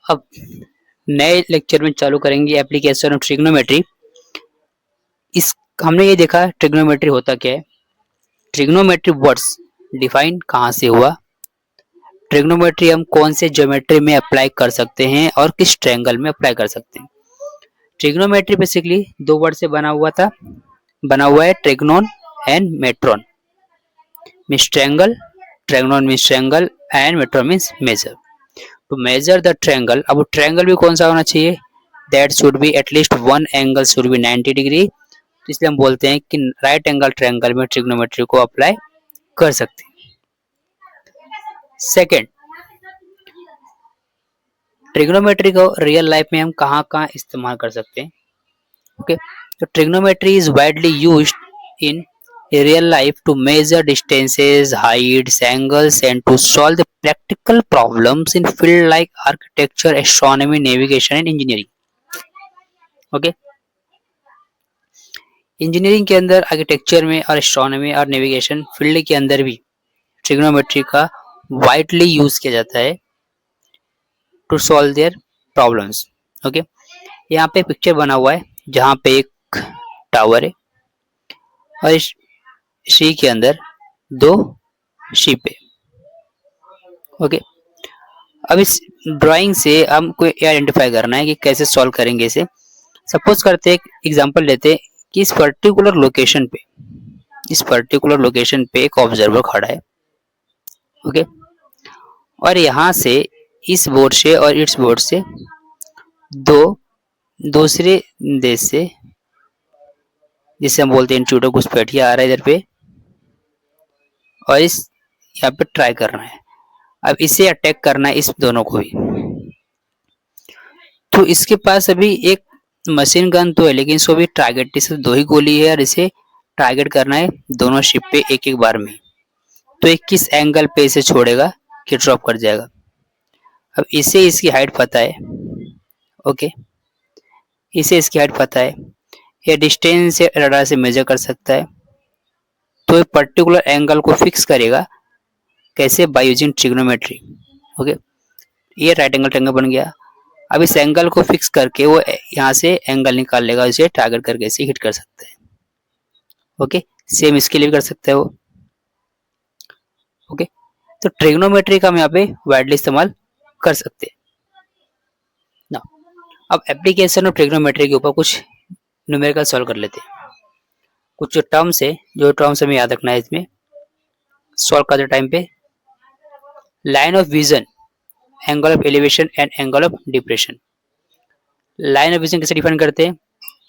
अब नए लेक्चर में चालू करेंगे एप्लीकेशन ऑफ ट्रिग्नोमेट्री। इस हमने ये देखा ट्रिग्नोमेट्री होता क्या है, ट्रिग्नोमेट्री वर्ड्स डिफाइन कहाँ से हुआ, ट्रिग्नोमेट्री हम कौन से ज्योमेट्री में अप्लाई कर सकते हैं और किस ट्रायंगल में अप्लाई कर सकते हैं। ट्रिग्नोमेट्री बेसिकली दो वर्ड से बना हुआ है, trigonon and metron. Means triangle, trigonon means triangle and metron means measure. To measure the triangle, अब ट्रायंगल भी कौन सा होना चाहिए, that should be at least one angle should be 90 degree. इसलिए हम बोलते हैं कि राइट एंगल ट्रायंगल में ट्रिग्नोमेट्री को अप्लाई कर सकते हैं। सेकेंड, ट्रिग्नोमेट्री को रियल लाइफ में हम कहाँ कहाँ इस्तेमाल कर सकते हैं। ओके, तो trigonometry is widely used in real life to measure distances, heights, angles and to solve the practical problems in field like architecture, astronomy, navigation and engineering. Okay, engineering के अंदर, आर्किटेक्चर में और एस्ट्रोनॉमी और navigation field के अंदर भी trigonometry का widely use किया जाता है to solve their problems. Okay, यहाँ पे पिक्चर बना हुआ है जहाँ पे एक टावर है और इस सी के अंदर दो शिप है। ओके, अब इस ड्राइंग से हमको आइडेंटिफाई करना है कि कैसे सॉल्व करेंगे इसे। सपोज करते हैं, एग्जांपल लेते हैं कि इस पर्टिकुलर लोकेशन पे एक ऑब्जर्वर खड़ा है। ओके, और यहाँ से इस बोर्ड से और इस बोर्ड से दो दूसरे देश से, जिसे हम बोलते हैं इंट्रूडर, घुसपैठिया आ रहा है इधर पे और इस यहाँ पे ट्राई करना है। अब इसे अटैक करना है इस दोनों को भी। तो इसके पास अभी एक मशीन गन तो है, लेकिन इसको भी टारगेट, इसे दो ही गोली है और इसे टारगेट करना है दोनों शिप पे एक एक बार में। तो एक किस एंगल पे इसे छोड़ेगा कि ड्रॉप कर जाएगा। अब इसे इसकी हाइट पता है। ओके, इसे इसकी हाइट पता है, ये डिस्टेंस से रडार से मेजर कर सकता है। तो एक पर्टिकुलर एंगल को फिक्स करेगा कैसे, बाय यूजिंग ट्रिग्नोमेट्री। ओके, ये राइट एंगल ट्रायंगल बन गया। अब इस एंगल को फिक्स करके वो यहाँ से एंगल निकाल लेगा, इसे टारगेट करके इसे हिट कर सकते हैं। ओके, सेम इसके लिए भी कर सकते हैं वो। ओके, तो ट्रिग्नोमेट्री का हम यहाँ पे वाइडली इस्तेमाल कर सकते हैं ना। अब एप्लीकेशन ऑफ ट्रिग्नोमेट्री के ऊपर कुछ न्यूमेरिकल सॉल्व कर लेते हैं। कुछ जो टर्म्स है, जो टर्म्स हमें याद रखना है इसमें सॉल्व करते टाइम पे, line of vision, angle of elevation and angle of depression. Line of vision कैसे डिफाइन करते हैं,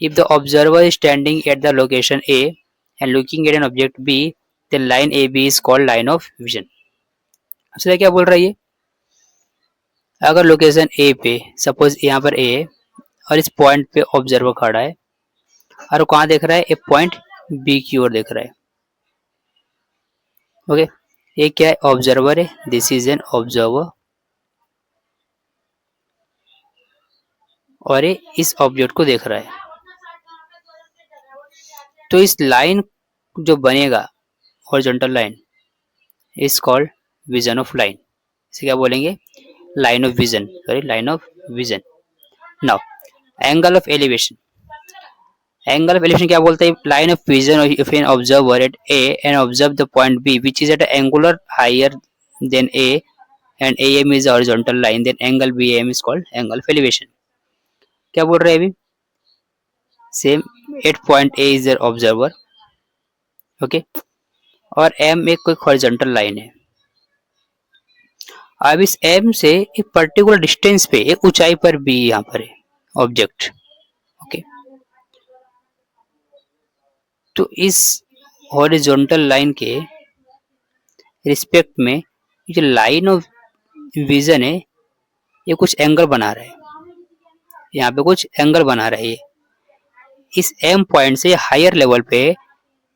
if the observer is standing at the location A and looking at an object B, then line A B is called line of vision. अच्छा, क्या बोल रहा है ये, अगर लोकेशन ए पे, सपोज यहाँ पर ए है और इस पॉइंट पे ऑब्जर्वर खड़ा है और वो कहाँ देख रहा है, एक पॉइंट बी की ओर देख रहा है। ओके, ये क्या है, ऑब्जर्वर है, दिस इज एन ऑब्जर्वर और ये इस ऑब्जेक्ट को देख रहा है। तो इस लाइन जो बनेगा horizontal line is called vision of line. इसे क्या बोलेंगे, line of vision, sorry line of vision. Now angle of elevation, angle of elevation क्या बोलते हैं, line of vision of an observer at A and observe the point B which is at angular higher than A and A M is horizontal line, then angle B M is called angle of elevation. क्या बोल रहे हैं अभी, same at point A is there observer. Okay, और M एक कोई horizontal line है। अब इस एम से एक पर्टिकुलर डिस्टेंस पे, एक ऊंचाई पर बी यहाँ पर है ऑब्जेक्ट। ओके, तो इस हॉरिजॉन्टल लाइन के रिस्पेक्ट में जो लाइन ऑफ विजन है ये कुछ एंगल बना रहा है, यहाँ पे कुछ एंगल बना रहा है ये इस एम पॉइंट से हायर लेवल पे।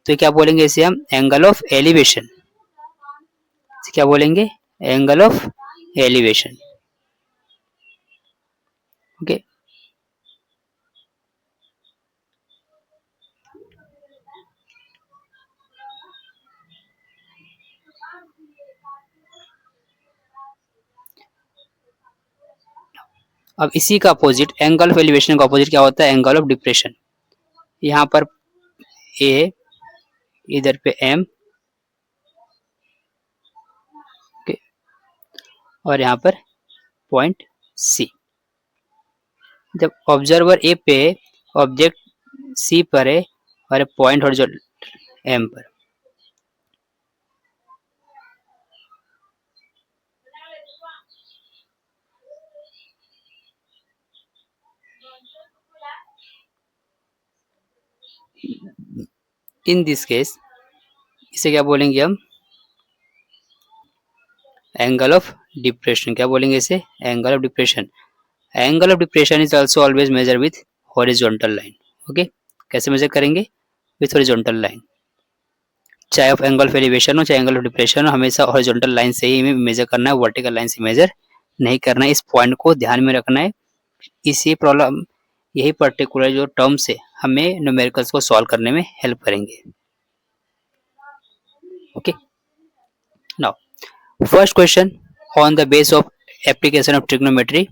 तो क्या बोलेंगे इसे हम, एंगल ऑफ एलिवेशन। क्या बोलेंगे, एंगल ऑफ एलिवेशन। ओके, अब इसी का अपोजिट एंगल ऑफ एलिवेशन का अपोजिट क्या होता है? Angle of depression. यहाँ पर ए, इधर पे एम, और यहाँ पर पॉइंट सी। जब ऑब्जर्वर ए पे ऑब्जेक्ट सी पर है और पॉइंट हॉरिजॉन्टल एम पर, इन दिस केस इसे क्या बोलेंगे हम? Angle of depression. क्या बोलेंगे इसे? Angle of depression. Angle of depression is also always major with horizontal line. Okay, कैसे मेजर करेंगे? With horizontal line. चाहे ऑफ एंगल ऑफ एलिवेशन हो चाहे एंगल ऑफ डिप्रेशन हो, हमेशा हॉरिजॉन्टल लाइन से ही मेजर करना है, वर्टिकल लाइन से मेजर नहीं करना है। इस पॉइंट को ध्यान में रखना है। इसी प्रॉब्लम, यही पर्टिकुलर जो टर्म्स है हमें न्यूमेरिकल्स को सॉल्व करने में हेल्प करेंगे। Okay, now first question on the base of application of trigonometry.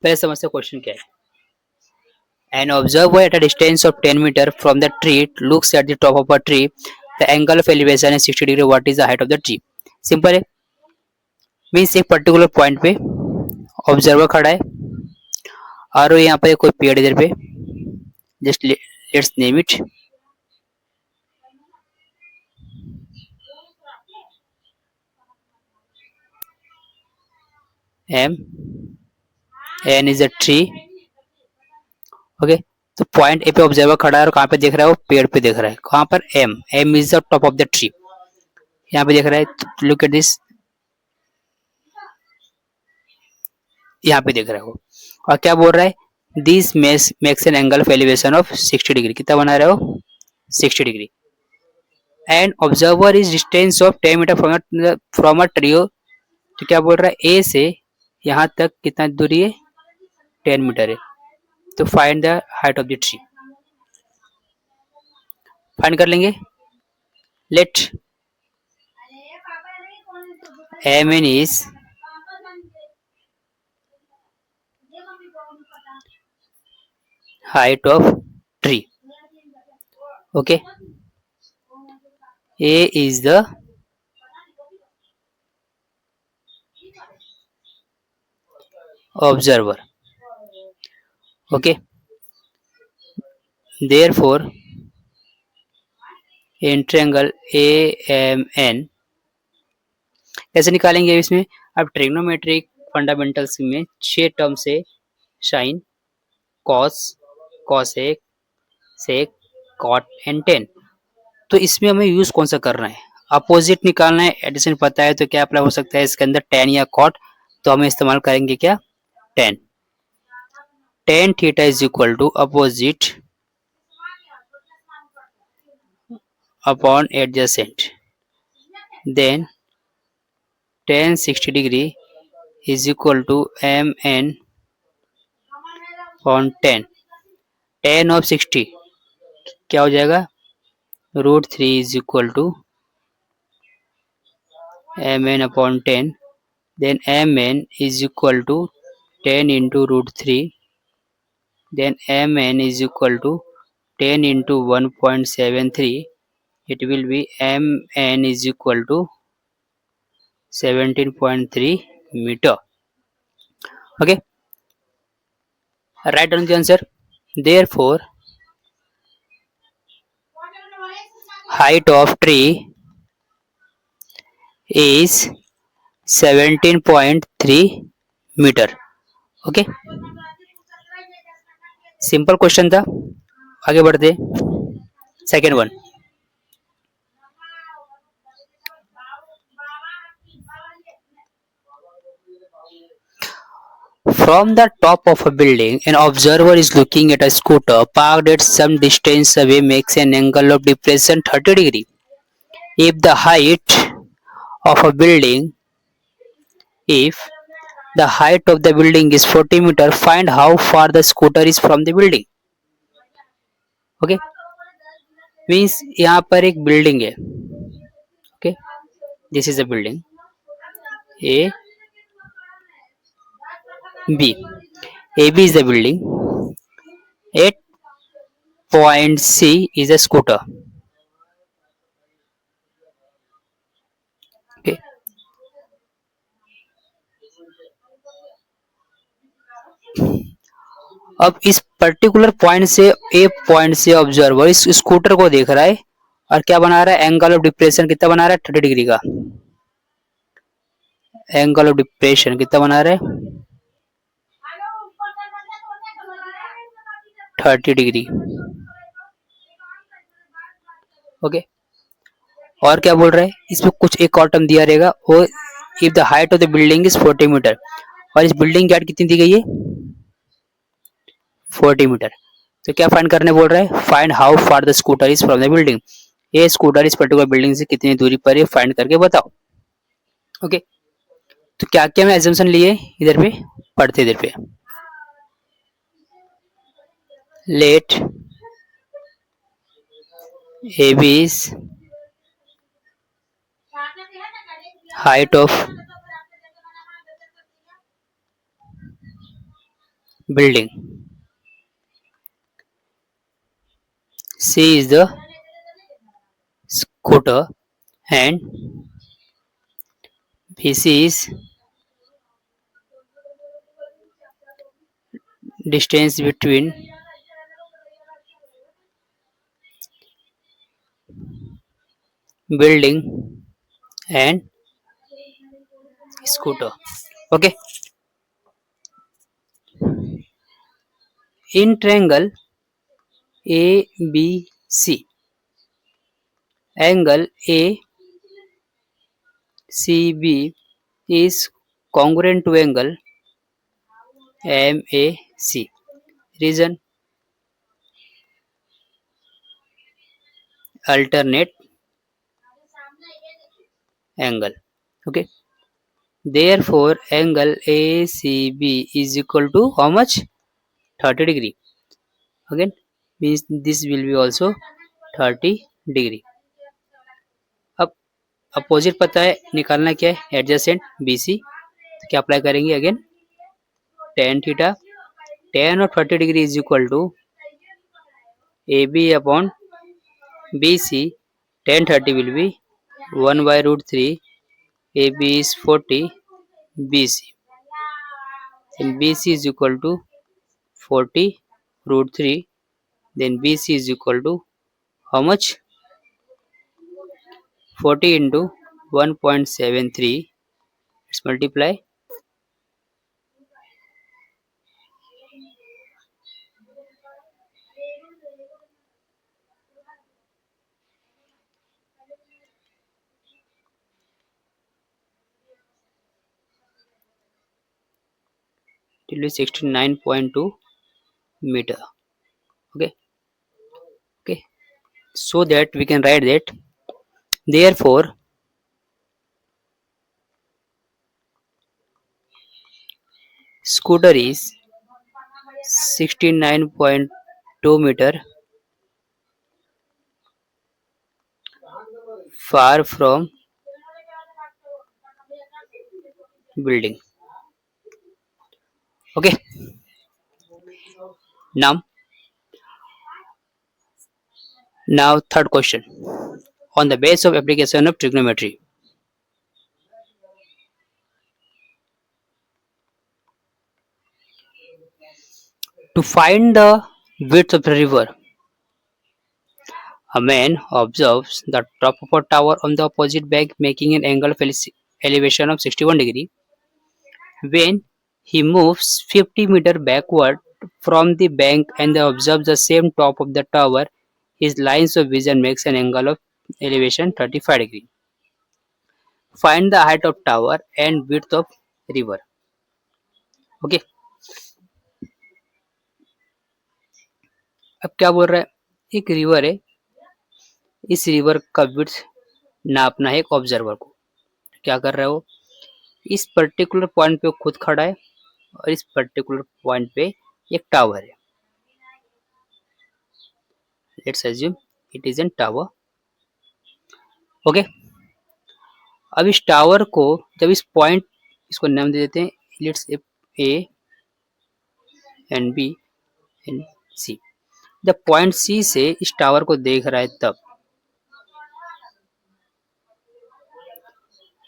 पहले समझते क्वेश्चन क्या है। An observer at a distance of 10 meter from the tree looks at the top of a tree. The angle of elevation is 60 degree. What is the height of the tree? Simple है, means एक particular point पे observer खड़ा है और यहाँ पर कोई पेड़ इधर पे, just let's name it M, N is a tree. Okay, तो पॉइंट ए पे ऑब्जर्वर खड़ा है और कहाँ पे देख रहा है? वो पेड़ पे देख रहा है। कहाँ पर? M, M is the top of the tree. यहाँ पे देख रहा है, लुक एट दिस, यहाँ पे देख रहा है वो, और क्या बोल रहा है? This makes an angle of elevation of 60 degree. कितना बना रहे हो? 60 degree. And observer is distance of 10 metre from a tree. तो क्या बोल रहा है? ए से यहाँ तक कितना दूरी है? 10 मीटर है। तो find the height of the tree. Find कर लेंगे। Let M N is height of tree. Okay, A is the observer. Okay, therefore in triangle AMN कैसे निकालेंगे इसमें? अब ट्रिग्नोमेट्रिक फंडामेंटल्स में 6 टर्म से sine, cos, cosec, sec, cot and tan. तो इसमें हमें यूज कौन सा करना है? अपोजिट निकालना है। एडिशन पता है तो क्या अप्लाई हो सकता है इसके अंदर? टेन या कॉट। तो हम इस्तेमाल करेंगे क्या? Tan. Tan theta is equal to opposite upon adjacent, then tan 60 degree is equal to mn on 10। tan of 60 क्या हो जाएगा? √3 is equal to mn upon 10, then mn is equal to 10 into √3, then mn is equal to 10 into 1.73. It will be mn is equal to 17.3 meter. Okay, write down the answer. Therefore height of tree is 17.3 metre. Okay, simple question था। आगे बढ़ते second one. From the top of a building, an observer is looking at a scooter parked at some distance away makes an angle of depression 30 degree. If the height of a building, if the height of the building is 40 meter, find how far the scooter is from the building. Okay, means यहाँ पर एक building है Okay, this is the building A B. AB is the building. At point C is a scooter. Okay. अब इस particular point से ए point से observer इस scooter को देख रहा है और क्या बना रहा है, एंगल ऑफ डिप्रेशन कितना बना रहा है, 30 डिग्री का। एंगल ऑफ डिप्रेशन कितना बना रहा है, 30 डिग्री। ओके, और क्या बोल रहा है, इसमें कुछ एक और टर्म दिया रहेगा, और if the height of the building is 40 metre, और इस बिल्डिंग की हाइट कितनी दी गई है, 40 मीटर। तो क्या फाइंड करने बोल रहा है, find how far the scooter is from the building. ये स्कूटर इस पर्टिकुलर बिल्डिंग से कितनी दूरी पर है, फाइंड करके बताओ। ओके, तो क्या क्या मैं एजम्पशन लिए इधर पे, पढ़ते इधर पे। Let AB is height of building, C is the scooter, and BC is distance between building and scooter. Okay, in triangle ABC, angle ACB is congruent to angle MAC. Reason, alternate angle. Okay, therefore angle ACB is equal to how much, 30 degree. Again means this will be also 30 degree. अब opposite पता है, निकालना क्या है, adjacent BC। तो क्या apply करेंगे, again tan theta, tan of 30 degree is equal to AB upon BC. tan 30 will be 1 by root 3, AB is 40, BC, then BC is equal to 40 root 3, then BC is equal to how much, 40 into 1.73, let's multiply, it will be 69.2 meter. Okay, okay, so that we can write that therefore scooter is 69.2 meter far from building. Okay, now third question, on the base of application of trigonometry. To find the width of the river, a man observes the top of a tower on the opposite bank making an angle of elevation of 61 degree. When he moves 50 meter backward from the bank and observes the same top of the tower, his lines of vision makes an angle of elevation 35 degree. Find the height of tower and width of river. Okay, अब क्या बोल रहा है, एक river है, इस river का width नापना है एक ऑब्जर्वर को। क्या कर रहा है वो, इस पर्टिकुलर पॉइंट पे खुद खड़ा है और इस पर्टिकुलर पॉइंट पे एक टावर है। Let's assume it is an tower. Okay, अब इस टावर को जब इस पॉइंट, इसको नाम दे देते हैं let's A and B and C, जब पॉइंट सी से इस टावर को देख रहा है तब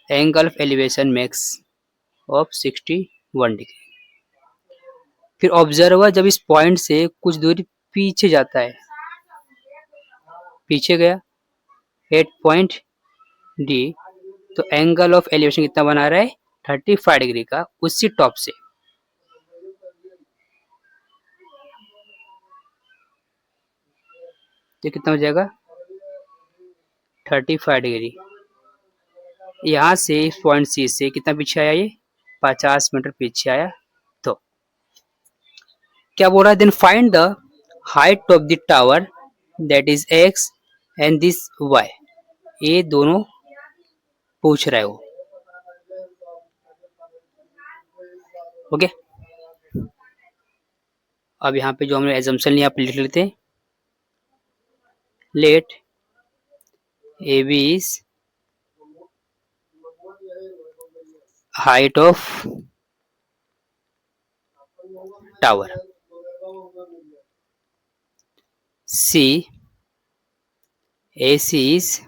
angle of elevation max of 61 degree. फिर ऑब्जर्वर जब इस पॉइंट से कुछ दूरी पीछे जाता है, पीछे गया एट पॉइंट डी, तो एंगल ऑफ एलिवेशन कितना बना रहा है 35 डिग्री का उसी टॉप से। तो कितना हो जाएगा 35 डिग्री। यहाँ से इस पॉइंट सी से कितना पीछे आया, ये 50 मीटर पीछे आया। तो क्या बोल रहा है, then find the height of the tower that is X and this Y, ये दोनों पूछ रहा है वो। ओके, अब यहाँ पे जो हमने एजम्पशन लिया लिख लेते हैं, let A B is height of tower, C AC is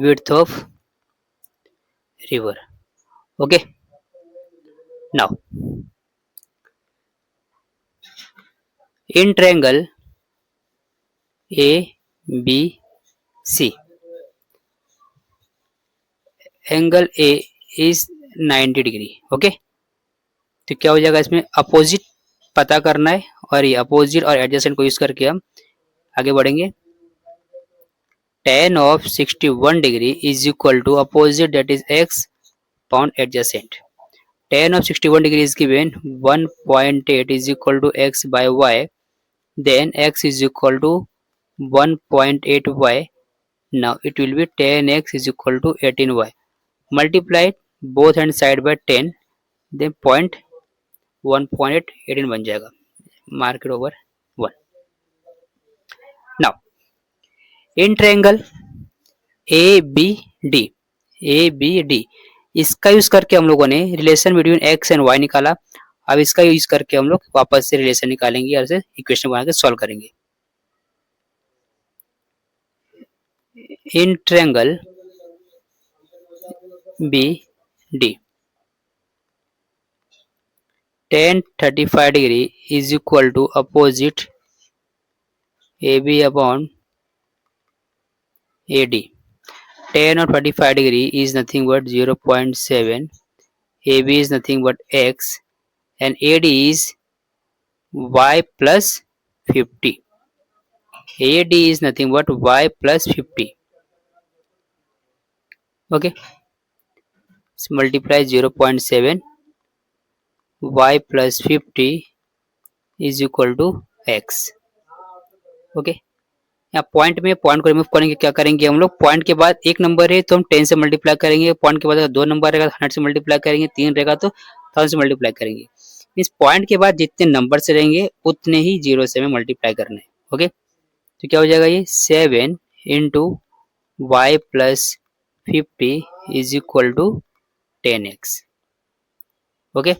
width of river. Okay, now in triangle ABC, angle A is 90 degree. Okay, तो क्या हो जाएगा, इसमें अपोजिट पता करना है और ये अपोजिट और एडजेसेंट को यूज करके हम आगे बढ़ेंगे। tan of 61 degree is equal to opposite that is x pound adjacent. Tan of 61 degree is given 1.8 is equal to x by y, then x is equal to 1.8 y. Now it will be tan x is equal to 18 y. Multiply both hand side by 10, then point 1.8 18 बन जाएगा, mark it over 1. Now in triangle ABD इसका use करके हम लोगों ने relation between X and Y निकाला। अब इसका यूज करके हम लोग वापस से रिलेशन निकालेंगे और इसे इक्वेशन बना के सॉल्व करेंगे। In triangle BD tan 35 degree is equal to opposite AB upon AD. Tan of 35 degree is nothing but 0.7, AB is nothing but x, and AD is y plus 50. AD is nothing but y plus 50. Okay, so multiply 0.7 y plus 50 is equal to x. Okay, यहाँ point में point को remove करेंगे, क्या करेंगे हम लोग, point के बाद एक नंबर है तो हम 10 से मल्टीप्लाई करेंगे, पॉइंट के बाद अगर 2 नंबर रहेगा तो 100 से मल्टीप्लाई करेंगे, 3 रहेगा तो 1000 से मल्टीप्लाई करेंगे। इस पॉइंट के बाद जितने नंबर से रहेंगे उतने ही 0 से हमें मल्टीप्लाई करना है। ओके, तो क्या हो जाएगा, ये 7 into Y plus 50 is equal to 10x. Okay,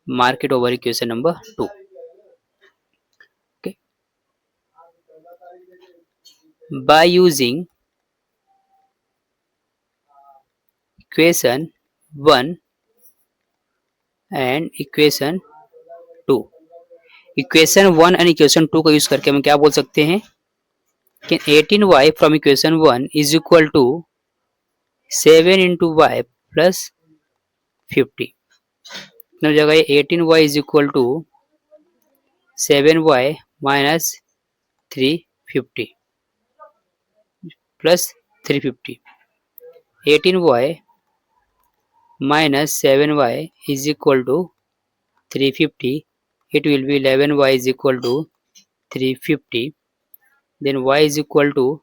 mark it over equation number 2. Okay, by using equation 1 and equation 2, equation 1 and equation 2 को यूज करके हम क्या बोल सकते हैं कि 18y from equation 1 is equal to 7 into y plus 50. हो जाएगा ये 18y is equal to 7y minus 350 plus 350. 18y minus 7y is equal to 350. It will be 11y is equal to 350. Then y is equal to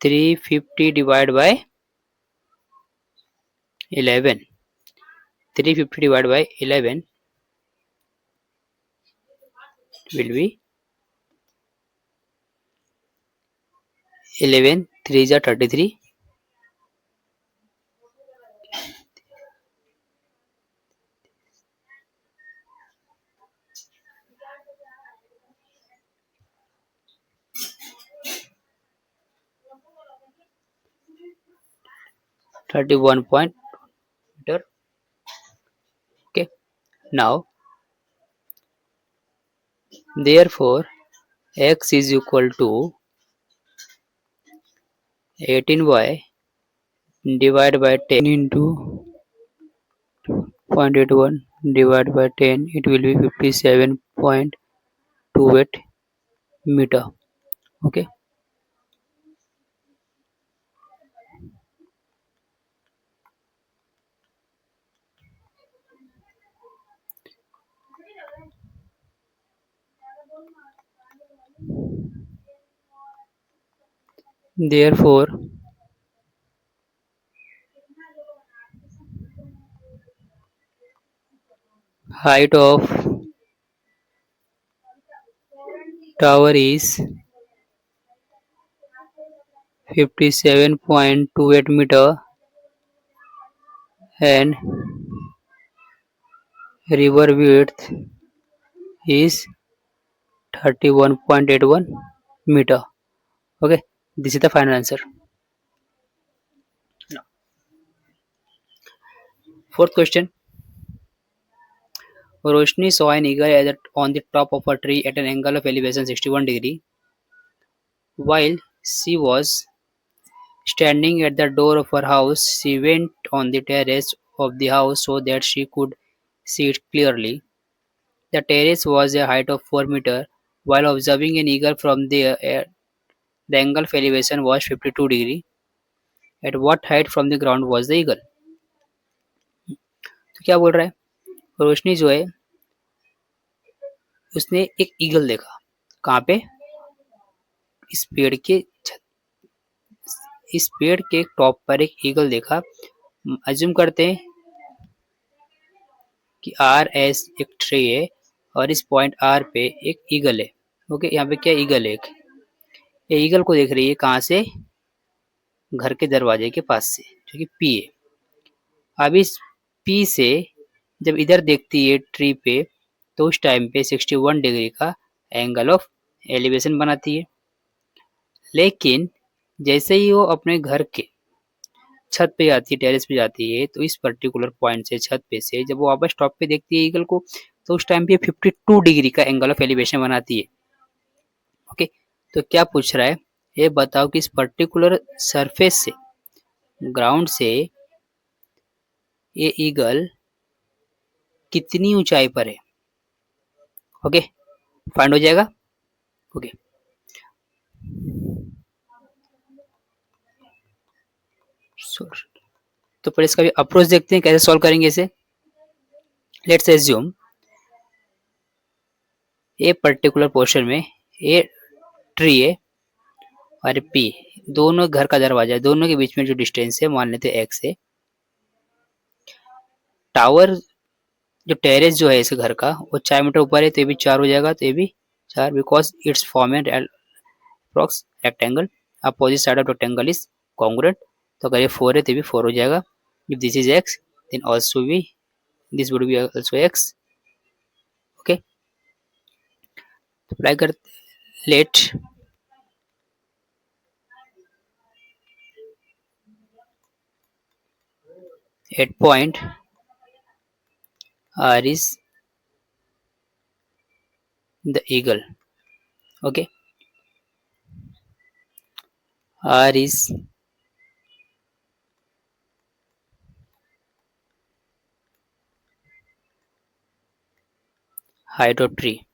350 divided by 11. 350 divided by 11 will be 11 3 जा 33, 31 point meter. Okay, now therefore x is equal to 18y divided by 10 into 0.81 divided by 10, it will be 57.28 meter. Okay, therefore height of tower is 57.28 meter and river width is 31.81 meter. Okay, this is the final answer. Now, fourth question. Roshni saw an eagle on the top of a tree at an angle of elevation 61 degree. While she was standing at the door of her house, she went on the terrace of the house so that she could see it clearly. The terrace was a height of 4 meters. While observing an eagle from the the angle of elevation was 52 degree. At what height from the ground was the eagle? तो क्या बोल रहा है, रोशनी जो है उसने एक eagle देखा. कहाँ पे? इस पेड़ के इस पेड़ के टॉप पर एक ईगल देखा. अज्यूम करते हैं कि आर एस एक ट्री है और इस पॉइंट आर पे एक ईगल है. ओके, यहाँ पे क्या ईगल है, ये ईगल को देख रही है कहाँ से? घर के दरवाजे के पास से, जो कि पी है. अब इस पी से जब इधर देखती है ट्री पे, तो उस टाइम पे 61 डिग्री का एंगल ऑफ एलिवेशन बनाती है. लेकिन जैसे ही वो अपने घर के छत पे जाती है, टेरेस पे जाती है, तो इस पर्टिकुलर पॉइंट से छत पे से जब वो वापस टॉप पे देखती है ईगल को, तो उस टाइम पे 52 डिग्री का एंगल ऑफ एलिवेशन बनाती है. ओके, तो क्या पूछ रहा है, ये बताओ कि इस पर्टिकुलर सरफेस से, ग्राउंड से ये ईगल कितनी ऊंचाई पर है. ओके, फाइंड हो जाएगा. ओके, तो पहले इसका भी अप्रोच देखते हैं कैसे सॉल्व करेंगे इसे. लेट्स एज्यूम ये पर्टिकुलर पोर्शन में ये ट्री है और पी दोनों घर का दरवाजा है. दोनों के बीच में जो डिस्टेंस है मान लेते एक्स है. टावर जो टेरेस जो है इस घर का वो 4 मीटर ऊपर है, तो ये भी 4 हो जाएगा. तो ये भी 4 because it's form an approx rectangle. Opposite side of rectangle is congruent. तो अगर ये 4 है तो ये भी 4 हो जाएगा. If this is X then also भी this would be also X. Okay, apply कर लेट at point R is the eagle. Okay, R is height of tree.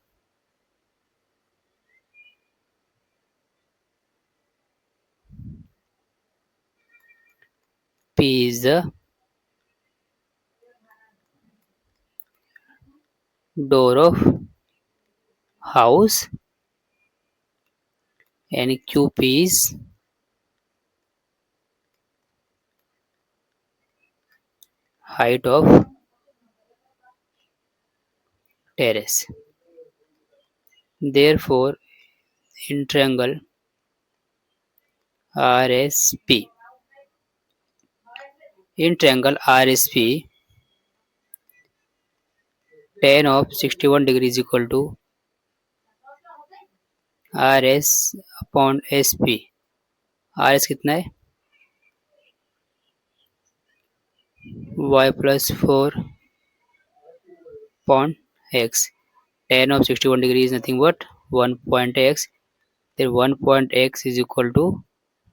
P is the door of house and QP is height of terrace. Therefore, in triangle RSP. In triangle RSP, tan of 61 degrees equal to RS upon SP. RS कितना है? Y plus 4 upon X. Tan of 61 degree is nothing but 1 point X. Then 1 point X is equal to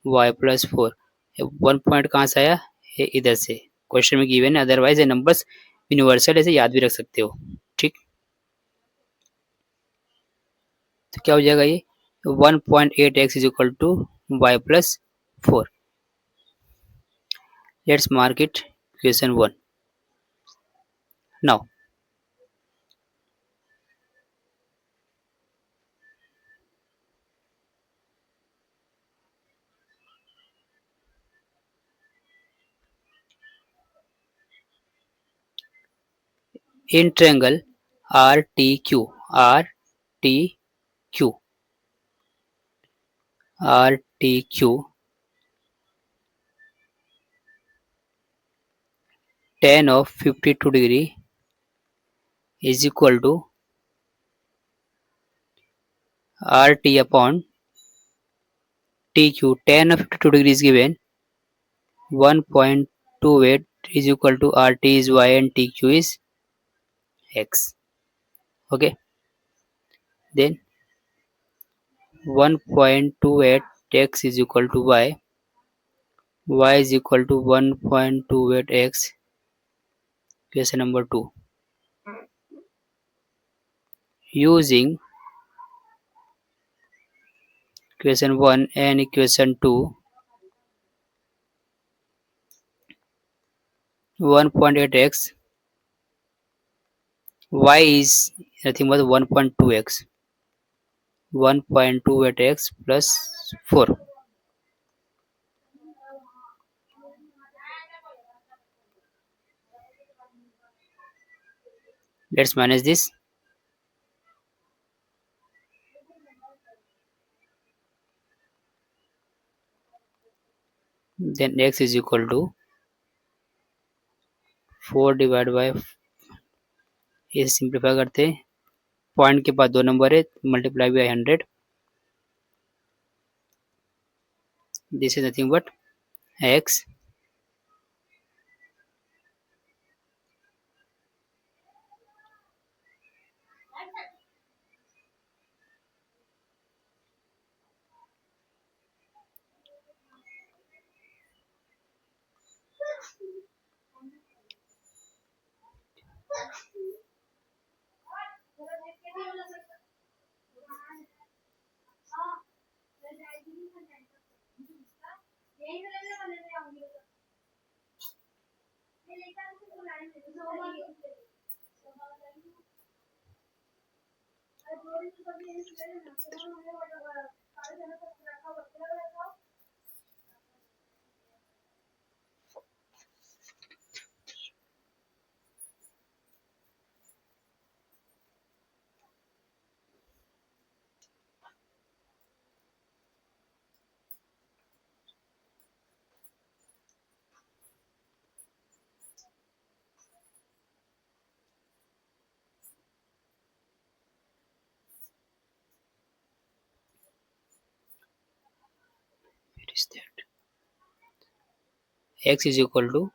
Y plus 4. 1 point कहाँ से आया? ये इधर से question में given है, अदरवाइज ये नंबर्स यूनिवर्सल ऐसे याद भी रख सकते हो. ठीक, तो क्या हो जाएगा ये? 1.8x is equal to y plus 4. Let's mark it question 1. Now in triangle RTQ, RTQ, RTQ, tan of 52 degree is equal to RT upon TQ. Tan of 52 degree is given 1.28 is equal to RT is y and TQ is x. Okay, then 1.28 x is equal to y is equal to 1.28 x. Question number 2. Using equation 1 and equation 2, 1.8x, y is nothing but 1.2x, 1.28x plus 4. Let's manage this. Then x is equal to 4 divided by, ये simplify करते हैं, point के बाद 2 number है, multiply by 100. This is nothing but x is that x is equal to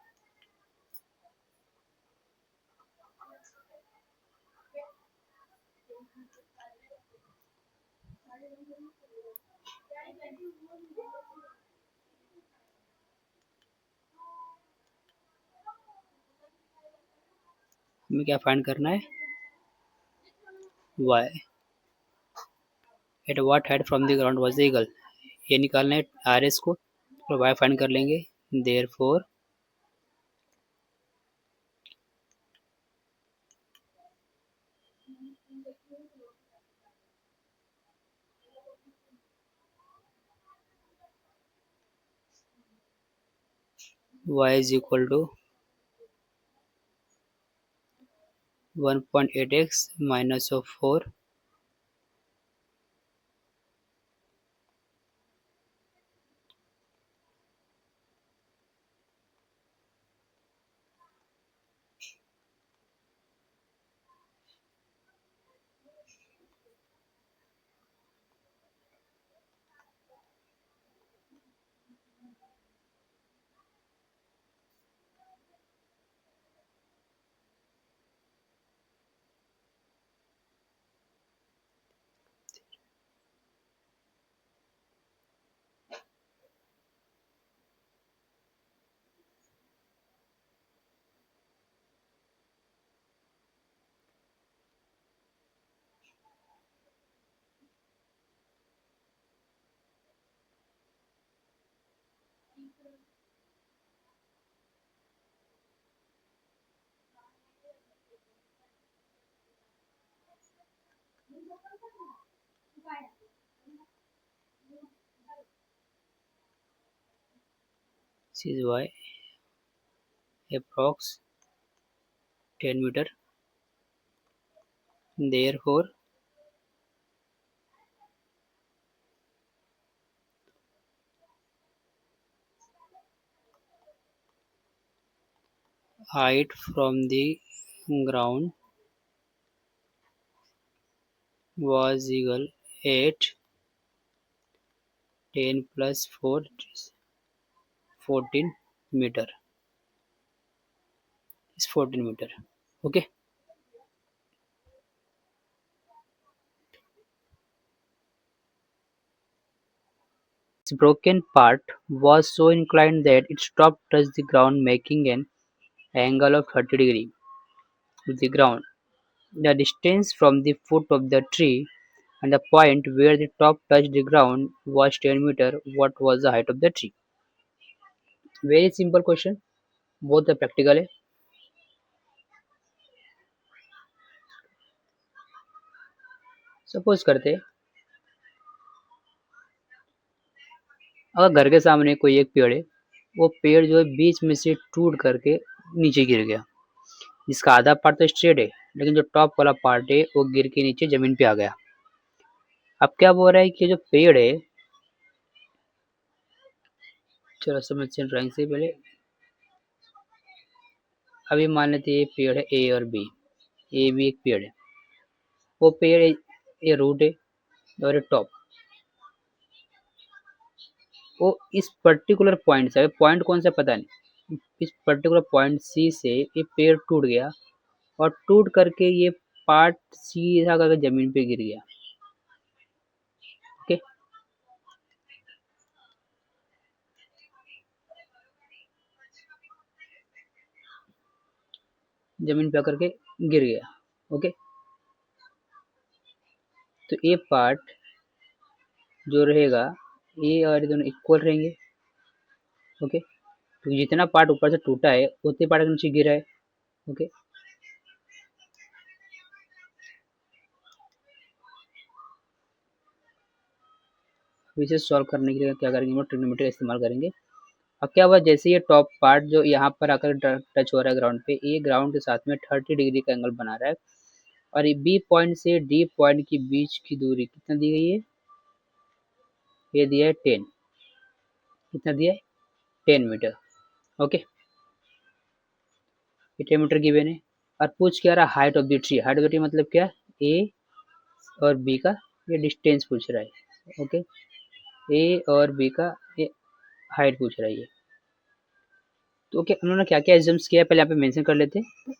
हमें क्या find करना है? y at what height from the ground was the eagle. ये निकालना है RS को, तो y फाइंड कर लेंगे. Therefore y is equal to 1.8x minus of 4 . This is y approx 10 meter. Therefore, height from the ground was equal at 10 plus 4 14 meter is 14 meter. Okay. Its broken part was so inclined that its top touched the ground, making an angle of 30 degrees with the ground. The distance from the foot of the tree and the point where the top touched the ground was 10 meter. What was the height of the tree? Very simple question. Both are practical है. Suppose करते अगर घर के सामने कोई एक पेड़ है, वो पेड़ जो है बीच में से टूट करके नीचे गिर गया. इसका आधा पार्ट तो स्ट्रेट है, लेकिन जो टॉप वाला पार्ट है वो गिर के नीचे जमीन पे आ गया. अब क्या बोल रहा है कि जो पेड़ है, चलो समझते हैं ड्राइंग से पहले. अभी मान लेते हैं ये पेड़ है ए और बी. ए भी एक पेड़ है. वो पेड़ है, ये रूट है और ये टॉप. वो इस पर्टिकुलर पॉइंट से, पॉइंट कौन सा पता नहीं, इस पर्टिकुलर पॉइंट सी से ये पेड़ टूट गया और टूट करके ये पार्ट सीधा करके जमीन पे गिर गया. ओके. जमीन पे आकर के गिर गया. ओके. तो ये पार्ट जो रहेगा, ये और ये दोनों इक्वल रहेंगे. ओके. तो जितना पार्ट ऊपर से टूटा है उतने पार्ट नीचे गिरा है. ओके. इसे सॉल्व करने के लिए क्या करेंगे, हम ट्रिग्नोमेट्री का इस्तेमाल करेंगे. अब क्या हुआ, जैसे ये टॉप पार्ट जो यहाँ पर आकर टच हो रहा है ग्राउंड पे, ये ग्राउंड के साथ में 30 डिग्री का एंगल बना रहा है. और ये बी पॉइंट से डी पॉइंट के बीच की दूरी कितना दी गई है, ये दिया है 10. कितना दिया है, 10 मीटर. ओके. ये 10 मीटर गिवन है. और पूछ क्या रहा, height of the tree. Height of the tree मतलब क्या, ए और बी का ये डिस्टेंस पूछ रहा है. ओके. ए और बी का ये हाइट पूछ रहा है ये. तो ओके, उन्होंने क्या क्या एग्जाम्स किया है पहले यहाँ पे मेंशन कर लेते हैं.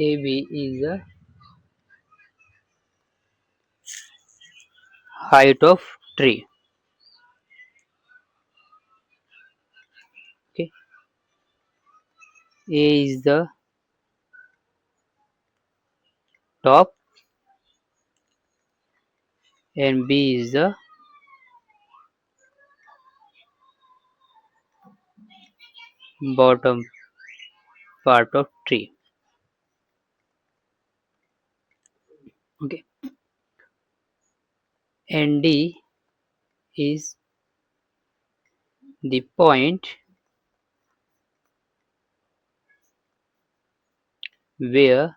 A B is the height of tree. Okay. A is the top and B is the bottom part of tree. Okay. And D is the point where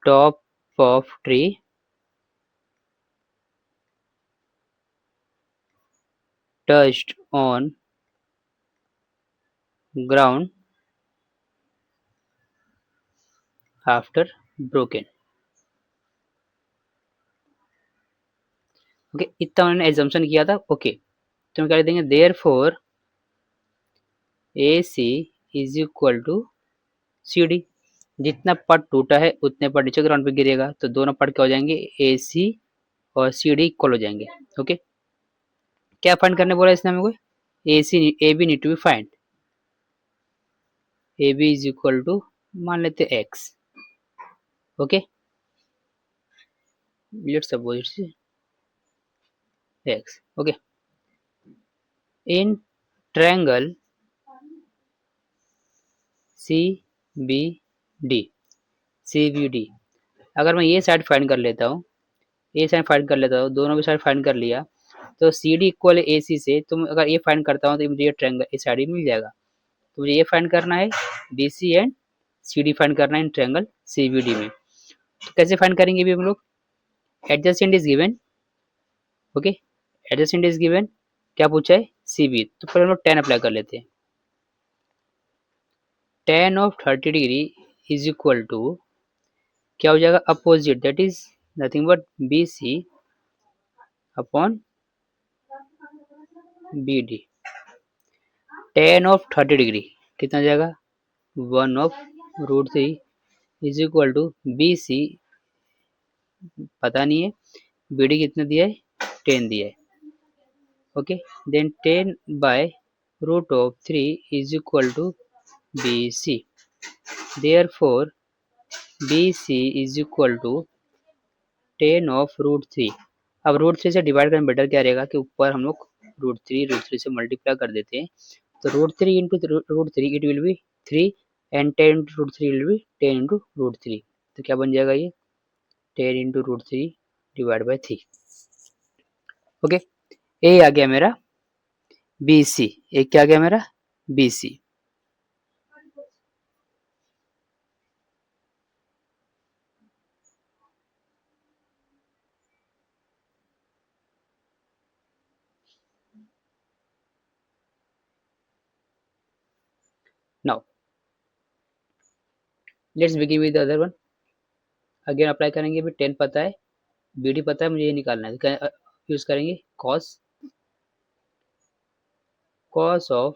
top of tree touched on ground after broken. Okay. इतना उन्होंने assumption किया था. Okay. तो हम क्या लिख देंगे, therefore A C is equal to C D. जितना पार्ट टूटा है उतने पार्ट नीचे ग्राउंड पे गिरेगा, तो दोनों पार्ट क्या हो जाएंगे, ए सी और सी डी इक्वल हो जाएंगे. ओके. क्या फाइंड करने बोला इसने हमें, कोई A C A B need to be find. A B is equal to मान लेते X. Okay. Let's suppose X. Okay. In triangle C B D, C B D, अगर मैं ये साइड फाइंड कर लेता हूँ, ए साइड फाइंड कर लेता हूँ, दोनों भी साइड फाइंड कर लिया, तो सी डी इक्वल है ए सी से, तो मैं अगर ये फाइंड करता हूँ तो मुझे ये ट्रायंगल इस साइड ही मिल जाएगा। तो मुझे ये फाइंड करना है, B C and C D find करना है in triangle C B D में। तो कैसे फाइंड करेंगे भी हम लोग, adjacent is given, okay, adjacent is given, क्या पूछा है, सी बी, तो पहले हम लोग टेन अप्लाई कर लेते हैं। Tan of 30 degree is equal to क्या हो जाएगा, opposite, that is nothing but B C upon B D. Tan of 30 degree कितना हो जाएगा, 1/√3 is equal to B C, पता नहीं है, बी डी कितना दिया है, 10 दिया है, okay, then 10/√3 is equal to B C, therefore B C is equal to 10/√3। अब √3 से डिवाइड करना बेटर क्या रहेगा कि ऊपर हम लोग √3 से मल्टीप्लाई कर देते हैं, तो √3 into √3 it will be 3 and 10 into √3 will be 10 into √3, तो क्या बन जाएगा ये 10 इंटू √3 डिवाइड बाई 3, ओके। ए आ गया मेरा बी सी, एक क्या आ गया मेरा B C. Now let's begin with the other one, again apply करेंगे, भी 10 पता है, बी डी पता है, मुझे ये निकालना है, तो यूज करेंगे cos, cos of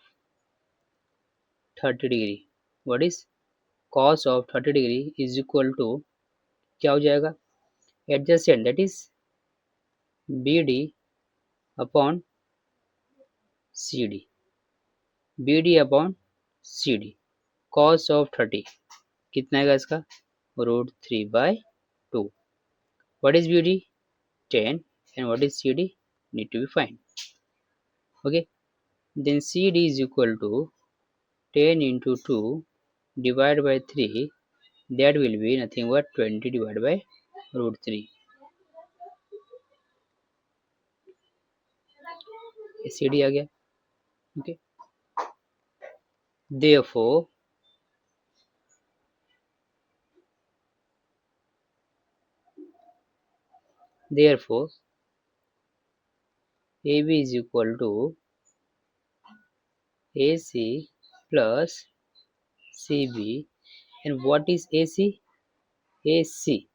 30 degree, what is cos of 30 degree is equal to क्या हो जाएगा, adjacent that is B D upon C D, B D upon C D, cos of 30 कितना आएगा इसका, √3/2, what is B D 10 and what is C D need to be find, okay, then C D is equal to 10 into 2 divided by 3, that will be nothing but 20 divided by √3, C D आ गया, okay, therefore AB is equal to AC plus CB, and what is AC? AC,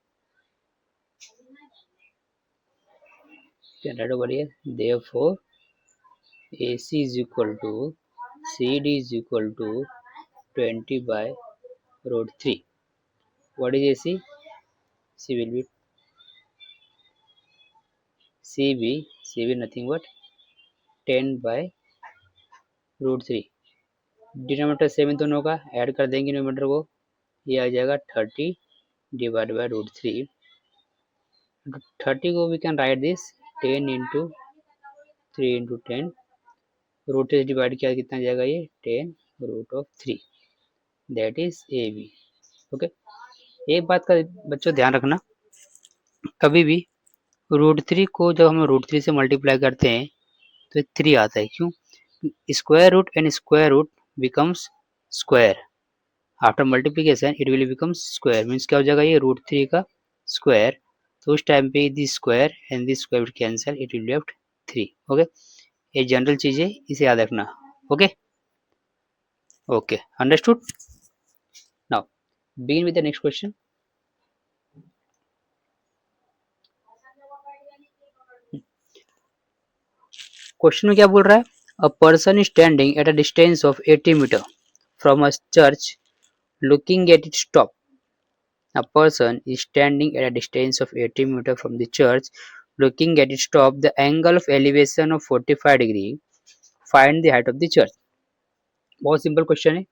can write over here, therefore AC is equal to CD is equal to 20 by √3, what is AC, C will be CB nothing but 10 by √3, denominator same in दोनों का add कर देंगे denominator को, ये आ जाएगा 30 divide by √3, 30 को we can write this 10 into 3 into 10, √3 से डिवाइड किया कितना जाएगा ये 10√3, that is A B, okay. एक बात का बच्चों ध्यान रखना, कभी भी √3 को जब हम √3 से मल्टीप्लाई करते हैं तो 3 आता है, क्यों, square root and square root becomes square, after multiplication it will become square, means क्या हो जाएगा ये √3 का स्क्वायर, तो उस टाइम पे this square and this square will cancel, it will left 3, okay, ये जनरल चीज है, इसे याद रखना, okay, okay, understood. Now begin with the next question, question में क्या बोल रहा है, a person standing at a distance of 80 metre from a church looking at its top. A person is standing at a distance of 80 meters from the church, looking at its top. The angle of elevation of 45 degree. Find the height of the church. बहुत simple question है,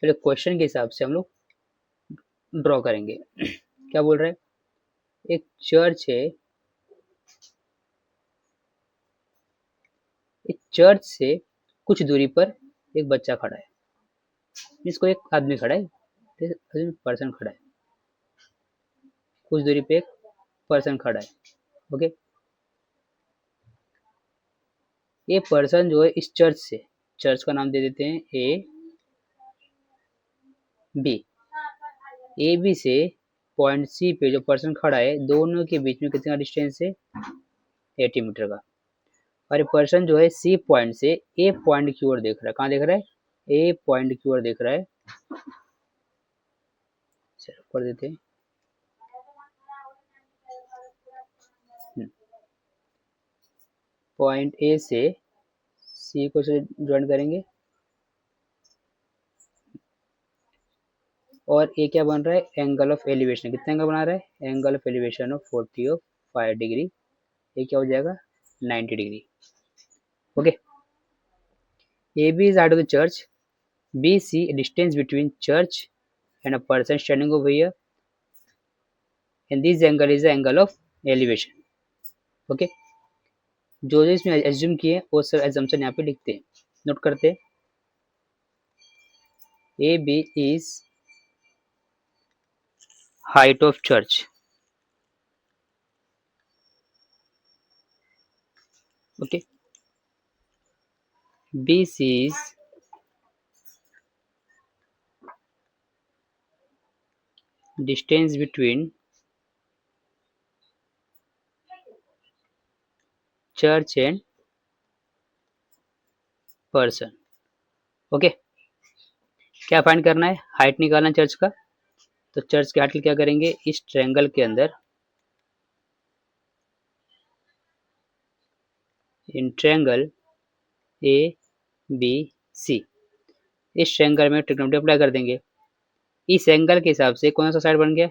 पहले question के हिसाब से हम लोग draw करेंगे, क्या बोल रहा है, एक चर्च है, एक चर्च से कुछ दूरी पर एक बच्चा खड़ा है, इसको एक आदमी खड़ा है, पर्सन खड़ा है, कुछ दूरी पे एक पर्सन खड़ा है। ओके, ये पर्सन जो है इस चर्च से, चर्च का नाम दे देते हैं बी, ए बी से पॉइंट सी पे जो पर्सन खड़ा है, दोनों के बीच में कितना डिस्टेंस है, 80 मीटर का। और ये पर्सन जो है सी पॉइंट से ए पॉइंट की ओर देख रहा है, कहाँ देख रहा है, ए पॉइंट की ओर देख रहा है। चलो कर देते हैं, पॉइंट ए से सी को से ज्वाइन करेंगे, और ए क्या बन रहा है, एंगल ऑफ एलिवेशन, कितना एंगल बना रहा है, angle of elevation of 45 degree, ये क्या हो जाएगा, 90 degree. Okay, A B is out of the church, B C distance between church and a person standing over here, and this angle is the angle of elevation. Okay, जो इसमें assume किए वो सब assumption यहाँ पे लिखते हैं, note करते हैं। A B is height of church, okay, B C is distance between church and person. Okay, क्या फाइंड करना है, हाइट निकालना है चर्च का, तो चर्च के हाइट के क्या करेंगे, इस ट्रायंगल के अंदर, इन ट्रायंगल ए बी सी, इस ट्रायंगल में ट्रिग्नोमेट्री अप्लाई कर देंगे। इस एंगल के हिसाब से कौन सा साइड बन गया,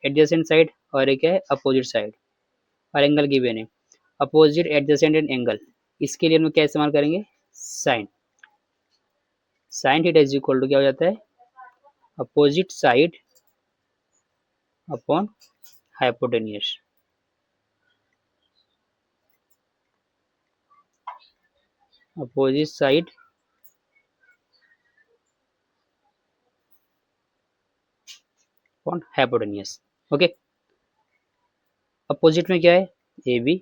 एडजेसेंट साइड, और एक है अपोजिट साइड, और एंगल गिवन है, अपोजिट एडजेसेंट एंड एंगल, इसके लिए हम क्या इस्तेमाल करेंगे, sine, sine theta is equal to क्या हो जाता है, opposite side upon hypotenuse, opposite side upon hypotenuse. Okay, opposite में क्या है, A B,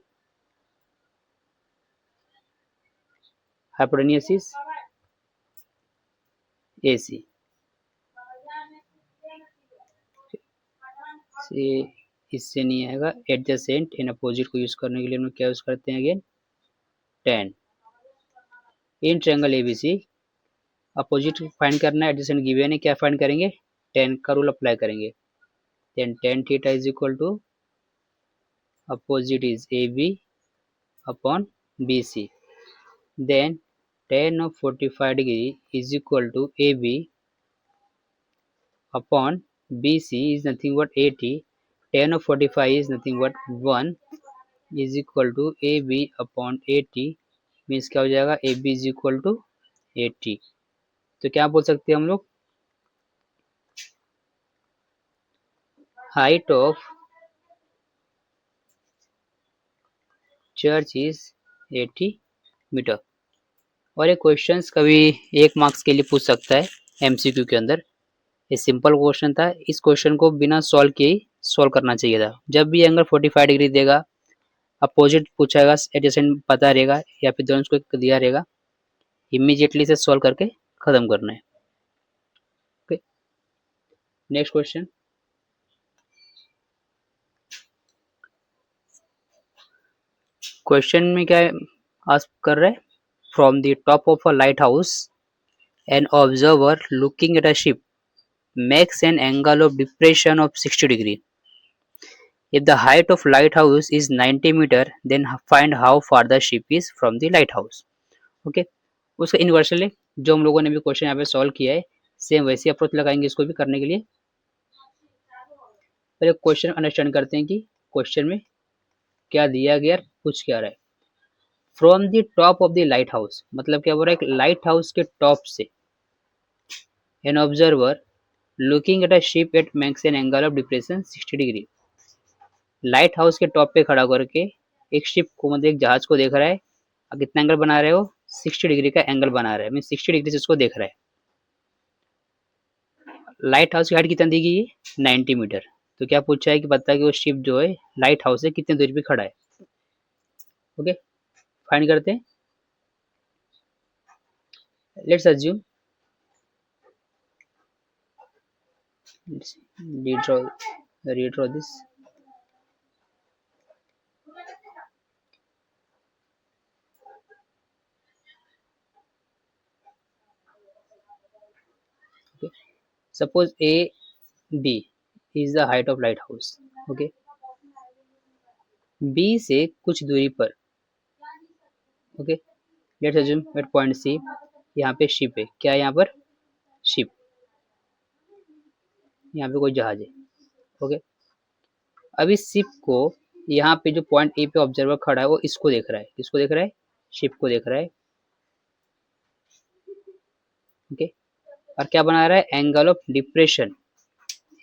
hypotenuse is A C, इससे नहीं आएगा, एडजेसेंट इन अपोजिट को यूज करने के लिए हम क्या यूज करते हैं, again tan, in triangle ABC opposite find करना है, एडजेसेंट गिवन है, क्या फाइंड करेंगे, टेन का रूल अप्लाई करेंगे, then tan theta is equal to opposite is A B upon B C, then tan of 45 degree is equal to AB upon BC is nothing but 80, tan of 45 is nothing but 1 is equal to AB upon 80, means क्या हो जाएगा, AB is equal to 80। तो क्या बोल सकते हैं हम लोग, height of church is 80 metre. और ये क्वेश्चंस कभी 1 मार्क्स के लिए पूछ सकता है एमसीक्यू के अंदर, ये सिंपल क्वेश्चन था, इस क्वेश्चन को बिना सॉल्व किए ही सॉल्व करना चाहिए था। जब भी एंगल 45 डिग्री देगा, अपोजिट पूछाएगा, एडजेसेंट पता रहेगा या फिर दोनों को दिया रहेगा, इमीडिएटली से सॉल्व करके खत्म करना है। ओके, नेक्स्ट क्वेश्चन, क्वेश्चन में क्या आस्क कर रहे हैं, from the top of a light house an observer looking at a ship makes an angle of depression of 60 degree. If the height of lighthouse is 90 meter, then find how far the ship is from the lighthouse. Okay, उसका inversely जो हम लोगों ने भी question यहाँ पे solve किया है, सेम वैसे अप्रोच लगाएंगे इसको भी करने के लिए। पहले क्वेश्चन अंडरस्टैंड करते हैं कि क्वेश्चन में क्या दिया गया, पूछ क्या रहा है। From the top of the light house, मतलब क्या बोल रहा है, एक लाइट हाउस के टॉप से an observer looking at a ship at max N angle of depression 60 degree. Light house के टॉप पे खड़ा करके एक शिप को, मतलब एक जहाज को देख रहा है। अब कितना एंगल बना रहे हो? 60 डिग्री का एंगल बना रहा है, मीन 60 डिग्री से उसको देख रहा है। लाइट हाउस की हाइट कितना दी गई है? 90 मीटर। तो क्या पूछा है कि बता कि वो शिप जो है लाइट हाउस से कितनी दूरी पे खड़ा है। ओके, फाइंड करते हैं। Let's assume, redraw redraw this. Okay, suppose A B is the height of lighthouse. Okay, B से कुछ दूरी पर, okay, let's assume at point C यहाँ पे शिप है। क्या है यहाँ पर? शिप। यहाँ पे कोई जहाज है। ओके, अब इस शिप को यहाँ पे जो पॉइंट ए पे ऑब्जर्वर खड़ा है वो इसको देख रहा है। किसको देख रहा है? शिप को देख रहा है। ओके, और क्या बना रहा है? Angle of depression.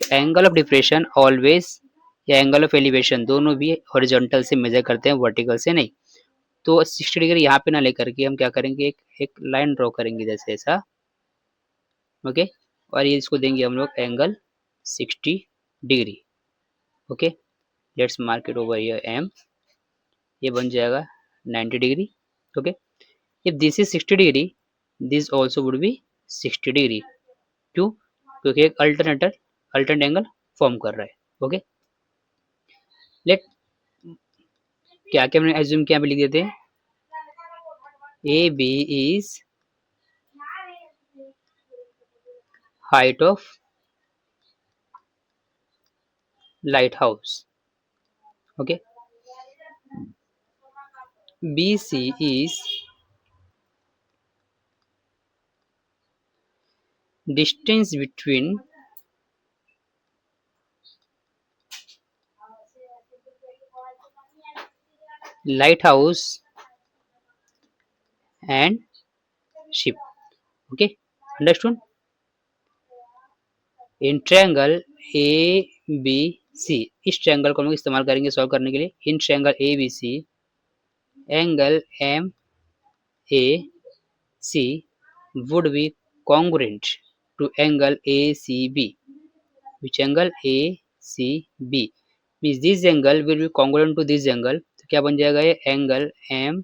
Angle of depression always या एंगल ऑफ एलिवेशन दोनों भी हॉरिजॉन्टल से मेजर करते हैं, वर्टिकल से नहीं। तो 60 डिग्री यहाँ पे ना लेकर के हम क्या करेंगे, एक लाइन ड्रॉ करेंगे जैसे ऐसा। ओके, और ये इसको देंगे हम लोग angle 60 degree. Okay, let's mark it over here M. ये बन जाएगा 90 degree. Okay, if this is 60 degree, this also would be 60 degree. क्यों? क्योंकि एक अल्टरनेट एंगल फॉर्म कर रहा है। ओके, लेट क्या क्या हमने एज्यूम किया, पे लिख देते हैं। A B is height of lighthouse. Okay, B C is distance between lighthouse and ship. Okay, understood? In triangle A B C, इस ट्रायंगल को हम लोग इस्तेमाल करेंगे सॉल्व करने के लिए। In triangle A B C, angle M A C would be congruent to angle ACB. Which angle? ACB. Means this angle will be congruent to this angle. तो क्या बन जाएगा? ये angle M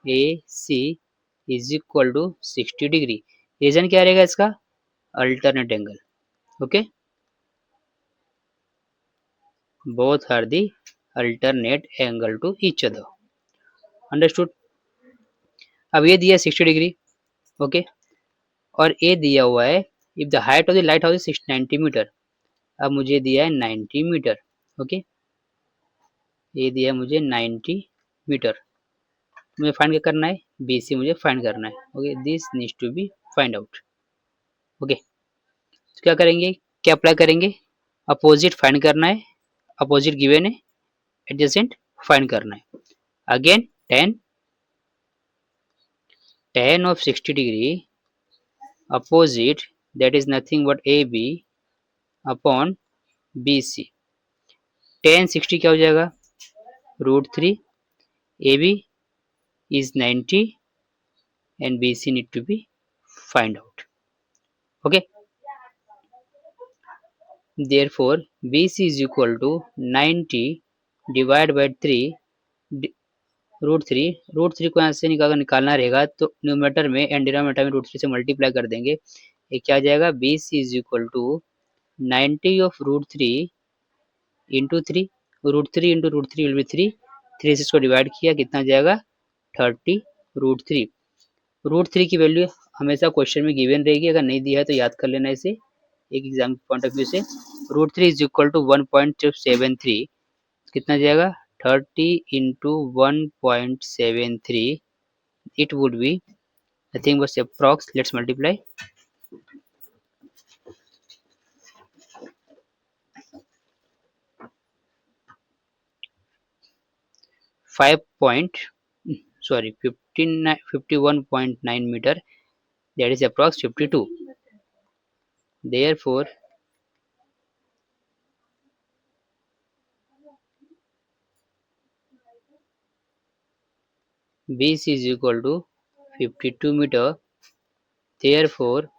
A C is equal to 60 degree. Reason क्या रहेगा इसका? Alternate angle. Okay, both are the alternate angle to each other. Understood? अब ये दिया 60 डिग्री। ओके, और ये दिया हुआ है if the height of the lighthouse is 90 metre. अब मुझे दिया है 90 मीटर। ओके, ये दिया मुझे 90 मीटर। मुझे फाइंड क्या करना है? बी सी मुझे फाइंड करना है। Okay, this needs to be find out. Okay, तो क्या करेंगे, क्या अप्लाई करेंगे? अपोजिट फाइंड करना है। अपोजिट गिवन है, एडजेसेंट फाइंड करना है। Again tan of 60 degree opposite, that is nothing but AB upon BC। tan 60 क्या हो जाएगा? √3। AB is 90 and BC need to be find out. Okay, therefore BC is equal to 90 divided by 3 √3। √3 को यहाँ से निकालना रहेगा तो न्यूमरेटर में एंड डिनोमिनेटर में √3 से मल्टीप्लाई कर देंगे। ये क्या आ जाएगा? BC is equal to 90 of √3 into 3। √3 into √3 will be 3। 3 से इसको डिवाइड किया, कितना जाएगा? 30 √3। √3 की वैल्यू हमेशा क्वेश्चन में गिवन रहेगी, अगर नहीं दिया है तो याद कर लेना इसे एक एग्जाम के पॉइंट ऑफ व्यू से। √3 इज इक्वल टू 1.73। कितना जाएगा? 30 into 1.73, it would be nothing but approx, let's multiply 51.9 meter, that is approx 52। therefore BC is equal to 52 meter. Therefore,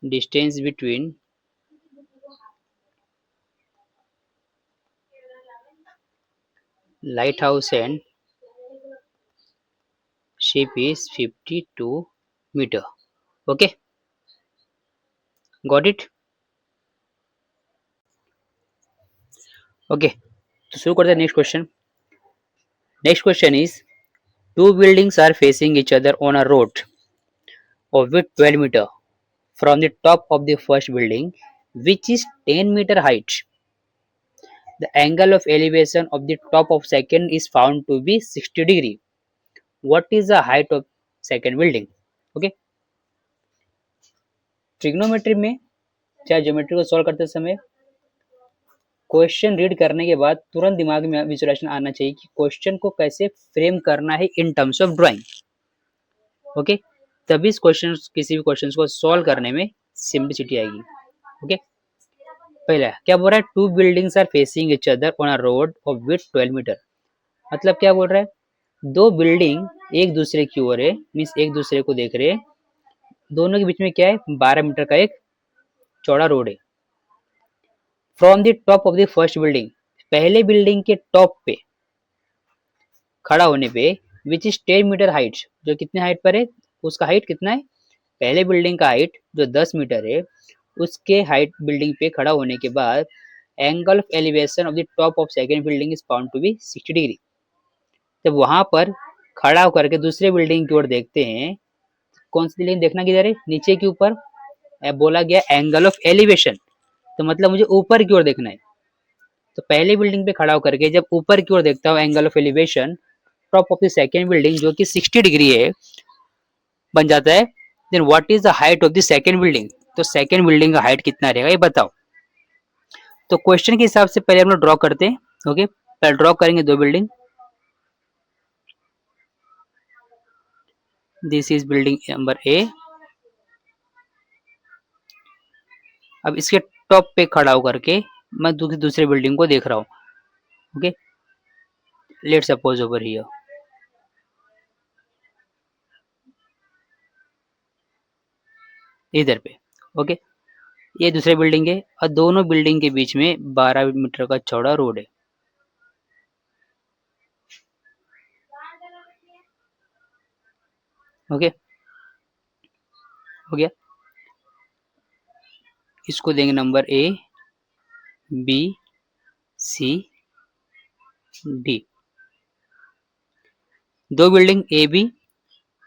distance between lighthouse and ship is 52 meter. Okay, got it? Okay, तो शुरू करते हैं next question. Next question is, two buildings are facing each other on a road of width 12 meter. From the top of the first building, which is 10-meter height, the angle of elevation of the top of second is found to be 60 degree. What is the height of second building? Okay, trigonometry में चाहे geometry को solve करते समय question read करने के बाद तुरंत दिमाग में विजुअलाइजेशन आना चाहिए कि क्वेश्चन को कैसे फ्रेम करना है in terms of drawing. Okay, तभी इस क्वेश्चन किसी भी क्वेश्चन को सॉल्व करने में सिंप्लिसिटी आएगी. ओके, पहला क्या बोल रहा है, two buildings are facing each other on a road of width 12 metre. मतलब क्या बोल रहा है, दो बिल्डिंग एक दूसरे की ओर है, मीन्स एक दूसरे को देख रहे हैं. दोनों के बीच में क्या है, 12 मीटर का एक चौड़ा रोड है. From the top of the first building, पहले बिल्डिंग के टॉप पे खड़ा होने पे, विच इज 10 मीटर हाइट, जो कितने हाइट पर है, उसका हाइट कितना है, पहले बिल्डिंग का हाइट जो 10 मीटर है, उसके हाइट बिल्डिंग पे खड़ा होने के बाद angle of elevation of the top of second building is found to be 60 degree. जब वहां पर खड़ा होकर के दूसरे बिल्डिंग की ओर देखते हैं, कौन सी बिल्डिंग देखना किधर है, नीचे के ऊपर. बोला गया एंगल ऑफ एलिवेशन, तो मतलब मुझे ऊपर की ओर देखना है. तो पहले बिल्डिंग पे खड़ा होकर के जब ऊपर की ओर देखता हूँ angle of elevation top of the second building जो कि 60 डिग्री है बन जाता है. Then what is the height of the second building, तो सेकंड बिल्डिंग का हाइट कितना रहेगा ये बताओ. तो क्वेश्चन के हिसाब से पहले हम लोग ड्रॉ करते हैं. ओके, पहले ड्रॉ करेंगे दो building. This is building number A. अब इसके टॉप पे खड़ा होकर के मैं दूसरे बिल्डिंग को देख रहा हूँ. Okay, let suppose over here. इधर पे. ओके, ये दूसरे बिल्डिंग है और दोनों बिल्डिंग के बीच में 12 मीटर का चौड़ा रोड है. ओके, हो गया. इसको देंगे number A, B, C, D. दो बिल्डिंग ए बी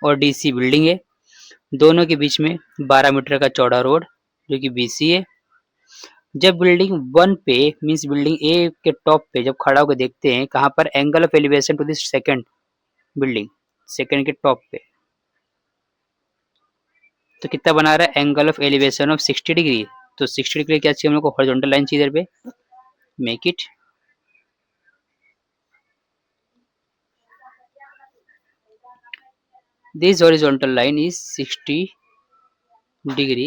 और डी सी बिल्डिंग है, दोनों के बीच में 12 मीटर का चौड़ा रोड जो कि बी सी है. जब बिल्डिंग 1 पे मीन्स बिल्डिंग ए के टॉप पे जब खड़ा होकर देखते हैं, कहाँ पर, angle of elevation to this second building, second के टॉप पे, तो कितना बना रहा है, angle of elevation of 60 degree. तो 60 डिग्री क्या चाहिए हम लोग को, हॉरिजॉन्टल लाइन चाहिए इधर पे. Make it. This horizontal line is 60 degree.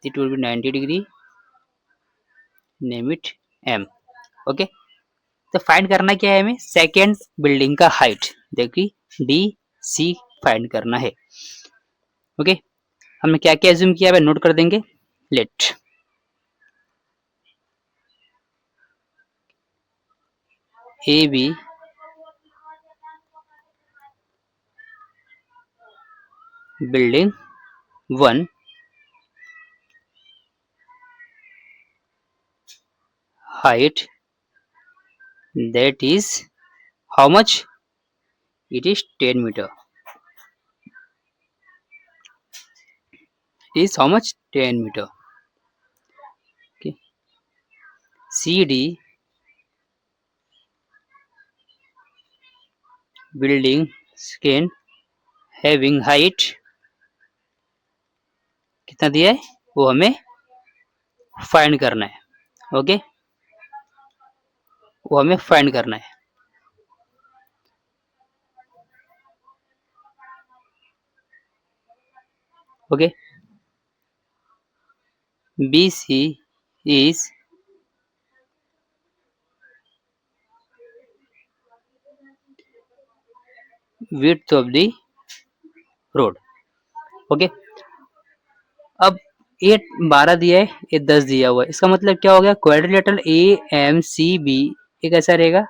It will be 90 degree. Name it M. Okay, तो फाइंड करना क्या है हमें, सेकेंड बिल्डिंग का हाइट, देखिए डी सी फाइंड करना है. ओके, हमने क्या क्या एज्यूम किया है नोट कर देंगे. Let A B building 1 height, that is how much, it is 10 meter. It is how much, 10 meter. Okay, CD building second having height कितना दिया है वो हमें फाइंड करना है. ओके, वो हमें फाइंड करना है. Okay, BC is width of the road. Okay, अब ये 12 दिया है, ये 10 दिया हुआ है, इसका मतलब क्या हो गया, quadrilateral A M C B ये कैसा रहेगा,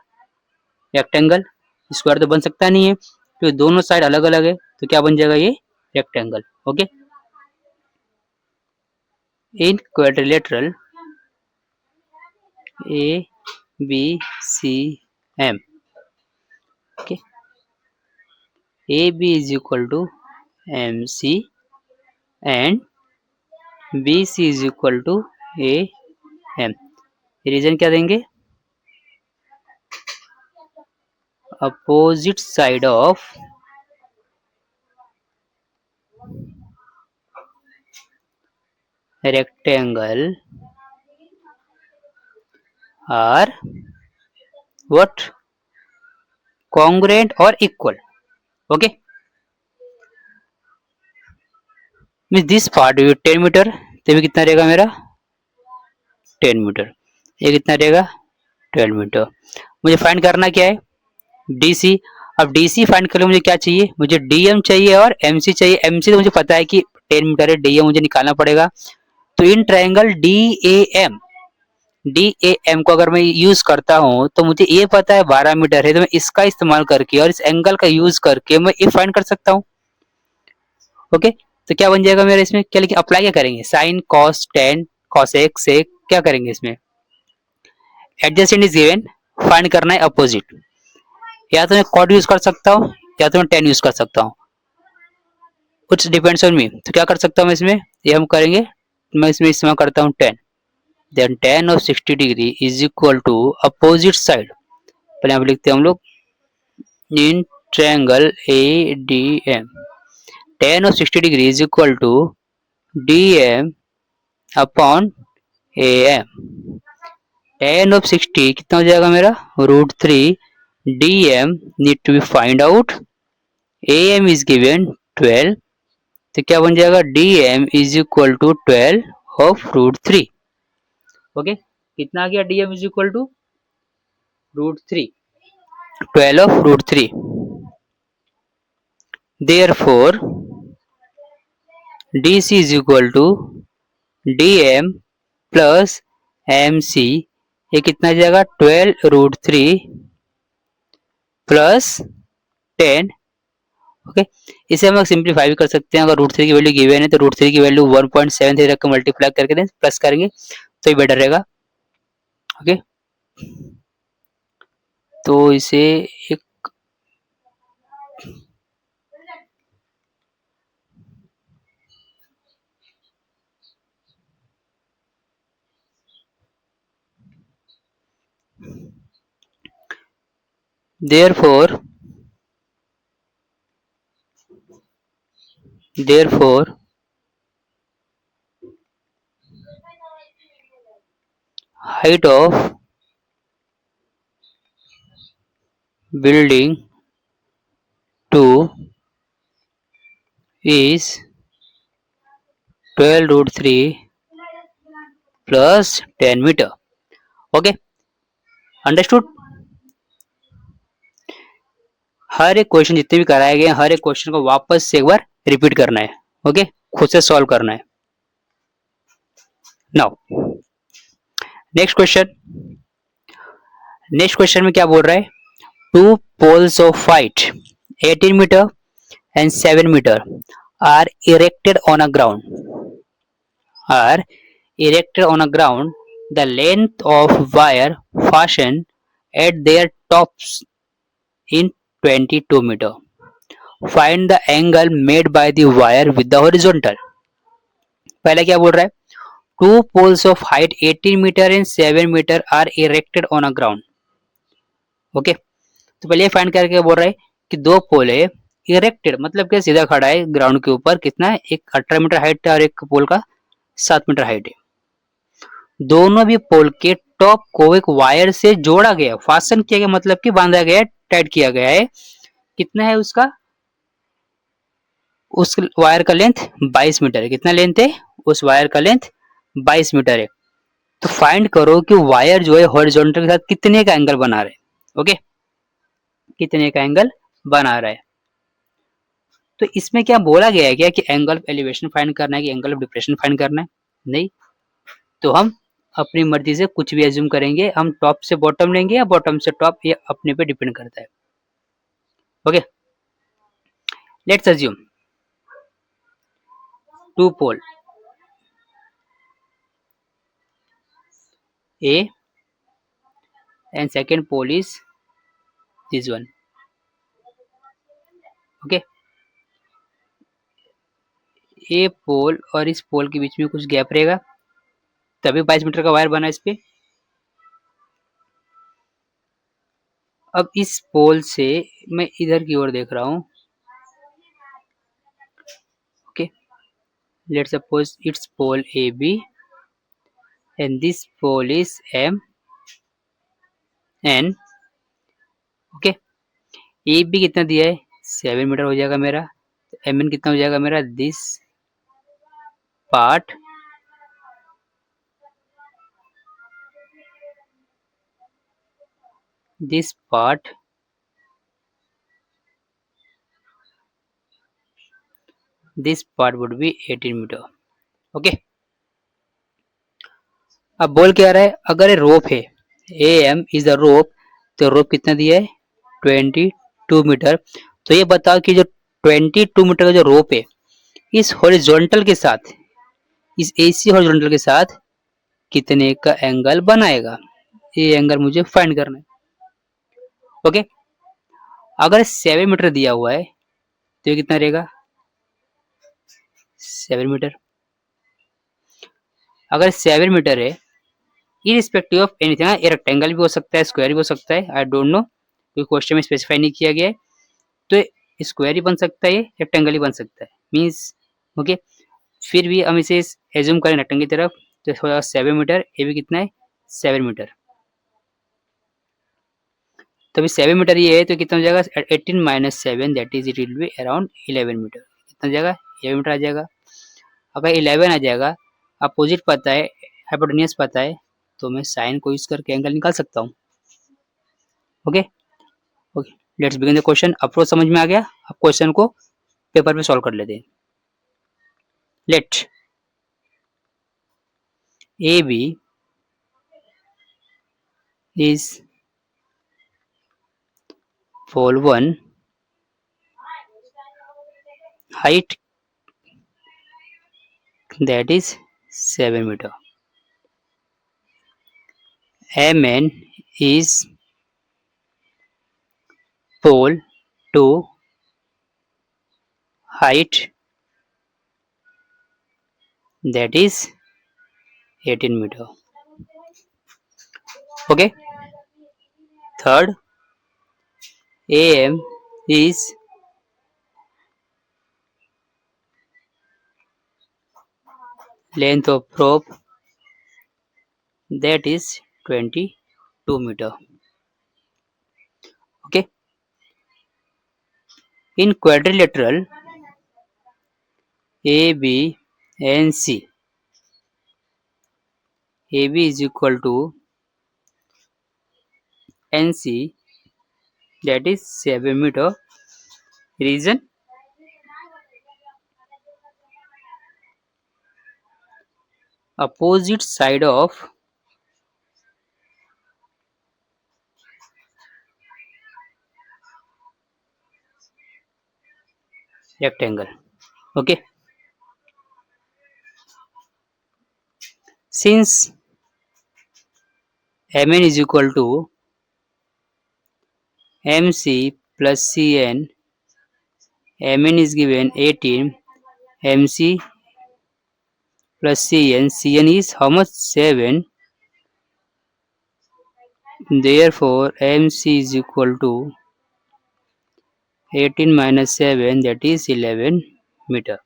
रेक्टेंगल। स्क्वायर तो बन सकता नहीं है, तो दोनों साइड अलग अलग है, तो क्या बन जाएगा, ये rectangle. Okay, in quadrilateral A B C M, okay, A B is equal to M C and B C is equal to A M. Reason क्या देंगे, opposite side of rectangle are what, congruent or equal. Okay, means this part will 10 metre, तो ये कितना रहेगा मेरा 10 metre, ये कितना रहेगा 12 मीटर। मुझे फाइंड करना क्या है, डीसी। अब डीसी फाइंड करने मुझे क्या चाहिए, मुझे डीएम चाहिए और एमसी चाहिए। एमसी तो मुझे पता है कि 10 मीटर है, डीएम मुझे निकालना पड़ेगा। तो in triangle D A M को अगर मैं यूज करता हूं तो मुझे ये पता है 12 मीटर है, तो मैं इसका इस्तेमाल करके और इस एंगल का यूज करके मैं ये फाइंड कर सकता हूं। ओके, तो क्या बन जाएगा मेरा इसमें क्या, लेकिन अप्लाई क्या करेंगे, sine cos tan cosec sec क्या करेंगे इसमें, एडजेसेंट इज गिवन, फाइंड करना है अपोजिट। या तो मैं कॉट यूज कर सकता हूँ या तो मैं टेन यूज कर सकता हूँ, कुछ डिपेंड्स ऑन मी। तो क्या कर सकता हूँ मैं इसमें, ये हम करेंगे, मैं इसमें इस्तेमाल करता हूँ 10, then tan of 60 degree is equal to opposite side, पहले यहाँ पे लिखते हैं हम लोग, in triangle A D M tan of 60 degree is equal to D M upon A M. tan of 60 कितना हो जाएगा मेरा, √3, D M need to be find out, A M is given 12, तो क्या बन जाएगा, D M is equal to 12 of √3। Okay, कितना आ गया, D M is equal to √3, 12 of √3। Therefore, DC is equal to DM plus MC, ये कितना जाएगा 12√3 प्लस 10। ओके, इसे हम सिंप्लीफाई भी कर सकते हैं, अगर √3 की वैल्यू गिवन है तो √3 की वैल्यू 1.73 रख के मल्टीप्लाई करके दें, प्लस करेंगे तो ये बेटर रहेगा। ओके, तो इसे एक therefore height of building 2 is 12√3 plus 10 metre. Okay, understood. हर एक क्वेश्चन जितने भी कराए गए हर एक क्वेश्चन को वापस से एक बार रिपीट करना है। ओके, खुद से सॉल्व करना है। नाउ नेक्स्ट क्वेश्चन में क्या बोल रहा है, two poles of height 18 metre and 7 metre are erected on a ground, the length of wire fastened at their tops in 22 meter. Find the angle made by the wire with the horizontal. पहले क्या बोल रहा है, two poles of height 18 metre and 7 metre are erected on a ground. Okay, तो पहले find करके बोल रहा है कि दो पोल है, इरेक्टेड मतलब क्या, सीधा खड़ा है ग्राउंड के ऊपर, कितना है, एक 18 मीटर हाइट है और एक पोल का 7 मीटर हाइट है। दोनों भी पोल के टॉप को एक वायर से जोड़ा गया, फासन किया गया, मतलब कि बांधा गया, टाइट किया गया है। कितना है उसका, उस वायर का लेंथ 22 मीटर है। कितना लेंथ है, उस वायर का लेंथ 22 मीटर है। तो फाइंड करो कि वायर जो है हॉरिजॉन्टल के साथ कितने का एंगल बना रहा है। ओके, कितने का एंगल बना रहा है। तो इसमें क्या बोला गया है क्या कि एंगल ऑफ एलिवेशन फाइंड करना है कि एंगल ऑफ डिप्रेशन फाइंड करना है? नहीं। तो हम अपनी मर्जी से कुछ भी एज्यूम करेंगे, हम टॉप से बॉटम लेंगे या बॉटम से टॉप, ये अपने पे डिपेंड करता है। Okay, let's assume to pole A and second pole is this one. Okay, A pole और इस पोल के बीच में कुछ गैप रहेगा, तभी 22 मीटर का वायर बना इस पे। अब इस पोल से मैं इधर की ओर देख रहा हूँ। Okay, let's suppose it's pole A B and this pole is M N. Okay, A B कितना दिया है? 7 मीटर हो जाएगा मेरा। एम एन कितना हो जाएगा मेरा? This part this part would be 18 metre. Okay, अब बोल क्या रहा है? अगर ये रोप है, A M is the rope, तो रोप कितना दिया है? 22 मीटर। तो ये बताओ कि जो 22 मीटर का जो रोप है, इस हॉरिजॉन्टल के साथ, इस एसी हॉरिजॉन्टल के साथ कितने का एंगल बनाएगा? ये एंगल मुझे फाइंड करना है। ओके, अगर 7 मीटर दिया हुआ है तो ये कितना रहेगा? 7 मीटर। अगर 7 मीटर है, इरिस्पेक्टिव ऑफ एनीथिंग, ये रेक्टेंगल भी हो सकता है, स्क्वायर भी हो सकता है, आई डोंट नो, क्योंकि क्वेश्चन में स्पेसिफाई नहीं किया गया है। तो स्क्वायर ही बन सकता है, रेक्टेंगल ही बन सकता है, मीन्स ओके। फिर भी हम इसे एज्यूम करें रेक्टेंगल की तरफ, तो थोड़ा 7 मीटर, ये भी कितना है? 7 मीटर। तो अभी 7 मीटर ये है, तो कितना हो जाएगा? 18 minus 7, that is it will be around 11 metre. कितना जाएगा? 11 मीटर आ जाएगा। अगर 11 आ जाएगा, अपोजिट पता है, हाइपोटेन्यूज पता है, तो मैं साइन को यूज करके एंगल निकाल सकता हूँ। Okay okay, let's begin the question. Approach समझ में आ गया? अब क्वेश्चन को पेपर पे सॉल्व कर लेते हैं। Let A B is pole 1, height that is 7 meter. Mn is pole 2, height that is 18 meter. Okay. Third, Am is length of rope that is 22 meter. Okay, in quadrilateral AB and C, AB is equal to NC, that is 7 meter. Reason, opposite side of rectangle. Okay, since Mn is equal to MC plus Cn, Mn is given 18, MC plus Cn is how much? 7. Therefore, MC is equal to 18 minus 7, that is 11 meter.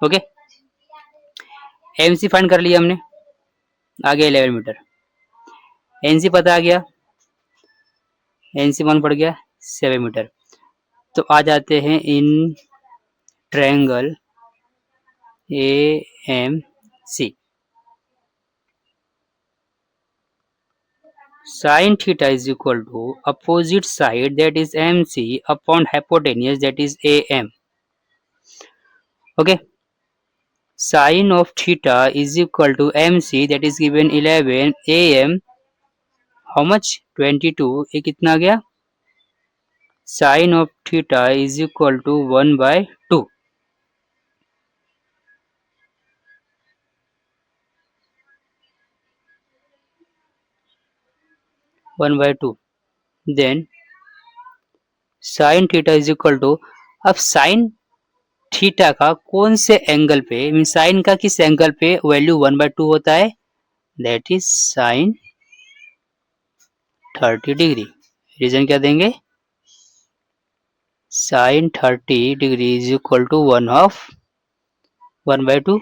Okay, MC find कर लिया हमने, आ गया 11 metre. NC पता आ गया, NC one पड़ गया 7 metre. तो आ जाते हैं in triangle AMC। Sin theta is equal to opposite side, that is MC, upon hypotenuse, that is AM. Okay. Sin of theta is equal to MC, that is given 11, AM how much 22, ये कितना गया, sin of theta is equal to 1/2. 1/2. Then sin theta is equal to, अब sin theta का कौन से angle पे, mean sine का किस एंगल पे वैल्यू 1/2 होता है, that is sine 30 degree. Reason क्या देंगे, sine 30 degree is equal to 1/2.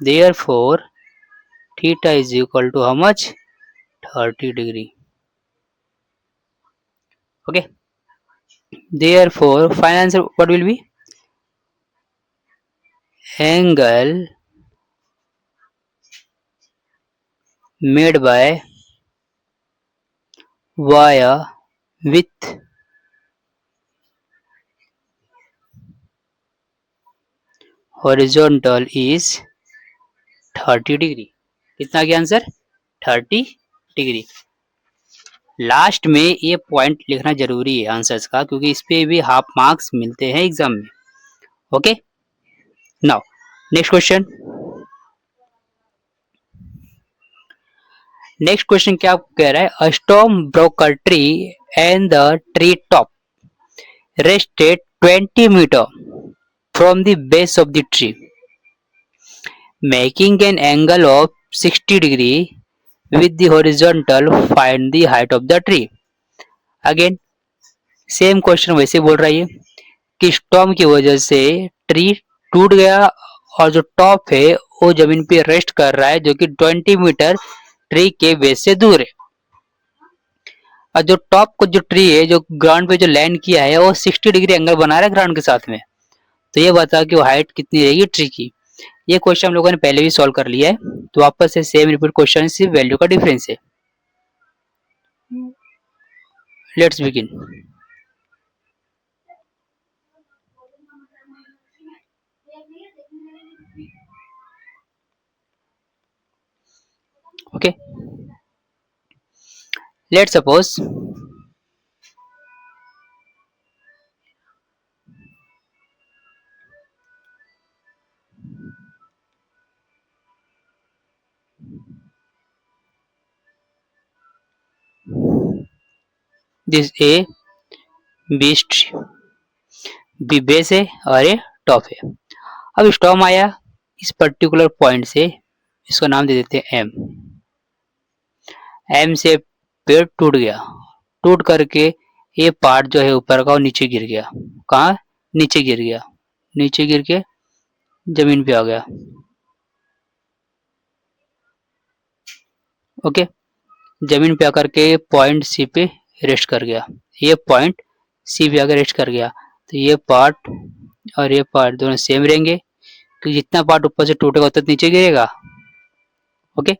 Therefore theta is equal to how much, 30 degree. Okay. Therefore final answer what will be, angle made by wire with horizontal is 30 degree. कितना क्या answer, 30 degree. Last में ये point लिखना जरूरी है answers का, क्योंकि इस पे भी हाफ मार्क्स मिलते हैं एग्जाम में. Okay. Now next question. Next question क्या कह रहा है, अ storm broke a tree and the tree top rested 20 meter from the base of the tree, making an angle of 60 degree with the horizontal. Find the height of the tree. Again same question वैसे बोल रहा है कि storm की वजह से tree टूट गया और जो टॉप है वो जमीन पे रेस्ट कर रहा है, जो कि 20 मीटर ट्री के बेस से दूर है. और जो टॉप को जो ट्री है जो ग्राउंड पे जो लैंड किया है वो 60 डिग्री एंगल बना रहा है ग्राउंड के साथ में. तो ये बता कि वो हाइट कितनी रहेगी ट्री की. ये क्वेश्चन हम लोगों ने पहले भी सॉल्व कर लिया है, तो वापस से सेम रिपीट क्वेश्चन, सिर्फ वैल्यू का डिफरेंस है. Let's begin. Okay, let's suppose this A B tree, B base है और ये टॉप है. अब स्टॉर्म आया इस पर्टिकुलर पॉइंट से, इसको नाम दे देते हैं एम. एम से पेड़ टूट गया, टूट करके ये पार्ट जो है ऊपर का वो नीचे गिर गया. कहाँ, नीचे गिर गया, नीचे गिर के जमीन पे आ गया. ओके. जमीन पे आकर के पॉइंट सी पे रेस्ट कर गया. ये पॉइंट सी पे आकर रेस्ट कर गया, तो ये पार्ट और ये पार्ट दोनों सेम रहेंगे, तो जितना पार्ट ऊपर से टूटेगा उतना नीचे गिरेगा. ओके.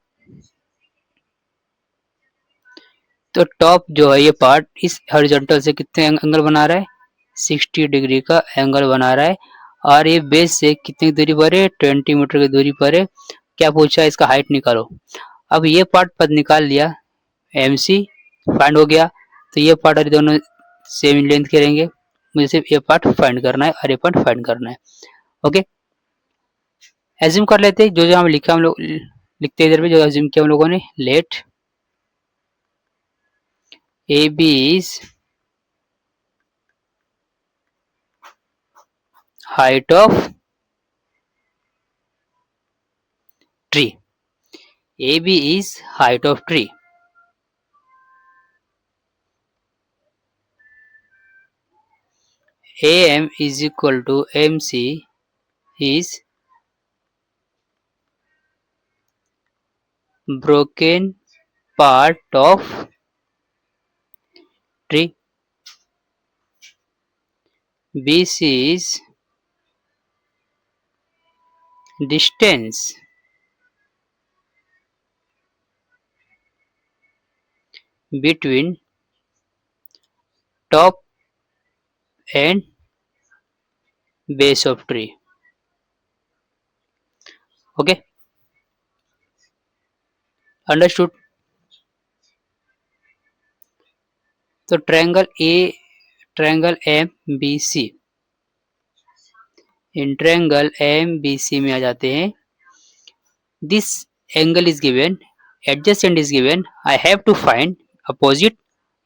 तो टॉप जो है ये पार्ट इस हॉरिजॉन्टल से कितने एंगल बना रहा है, 60 डिग्री का एंगल बना रहा है. और ये बेस से कितनी दूरी पर है, 20 मीटर की दूरी पर है. क्या पूछा है, इसका हाइट निकालो. अब ये पार्ट पद निकाल लिया, एम सी फाइंड हो गया, तो ये पार्ट और दोनों सेम लेंथ के रहेंगे. मुझे सिर्फ ये पार्ट फाइंड करना है और ये पार्ट फाइंड करना है. ओके. एज्यूम कर लेते जो जो हम लिखा, हम लोग लिखते इधर पे जो एज्यूम किया हम लोगों ने, let A B is height of tree. AB is height of tree. AM is equal to MC is broken part of tree. BC is distance between top and base of tree. Okay, understood? तो triangle M B C, in triangle M B C में आ जाते हैं. This angle is given, adjacent is given, I have to find opposite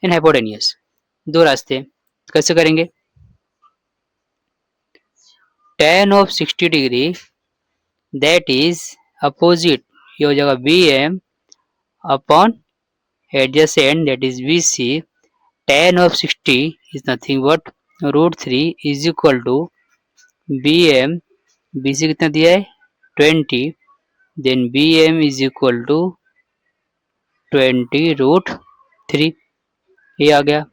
and hypotenuse. दो रास्ते, कैसे करेंगे? tan of 60 degree that is opposite, ये हो जाएगा bm upon adjacent that is bc. tan of 60 is nothing but root 3 is equal to bm, bc कितना दिया है 20, then bm is equal to 20 root 3, ये आ गया.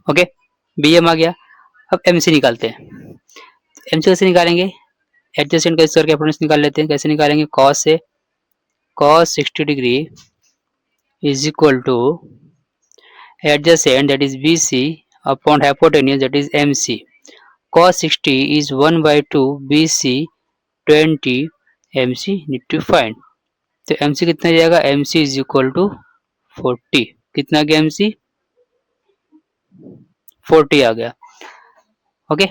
ओके, bm आ गया. अब mc निकालते हैं. mc कैसे निकालेंगे? एडजेसेंट का यूज करके अपन निकाल लेते हैं. कैसे निकालेंगे? cos से, cos 60 degree is equal to adjacent that is bc upon hypotenuse that is mc. cos 60 is 1 by 2 bc 20 mc need to find. तो mc कितना जाएगा? mc is equal to 40. कितना गया mc? 40 आ गया. Okay,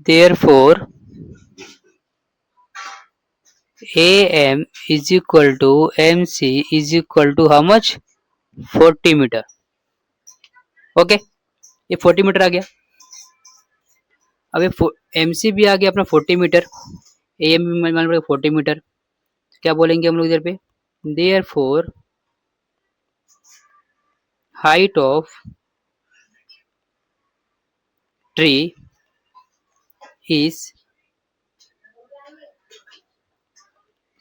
therefore am is equal to mc is equal to how much? 40 metre. Okay, ये 40 metre आ गया. अब ये mc भी आ गया अपना 40 मीटर, am भी मान लो 40 मीटर. क्या बोलेंगे हम लोग इधर पे? therefore height of tree is,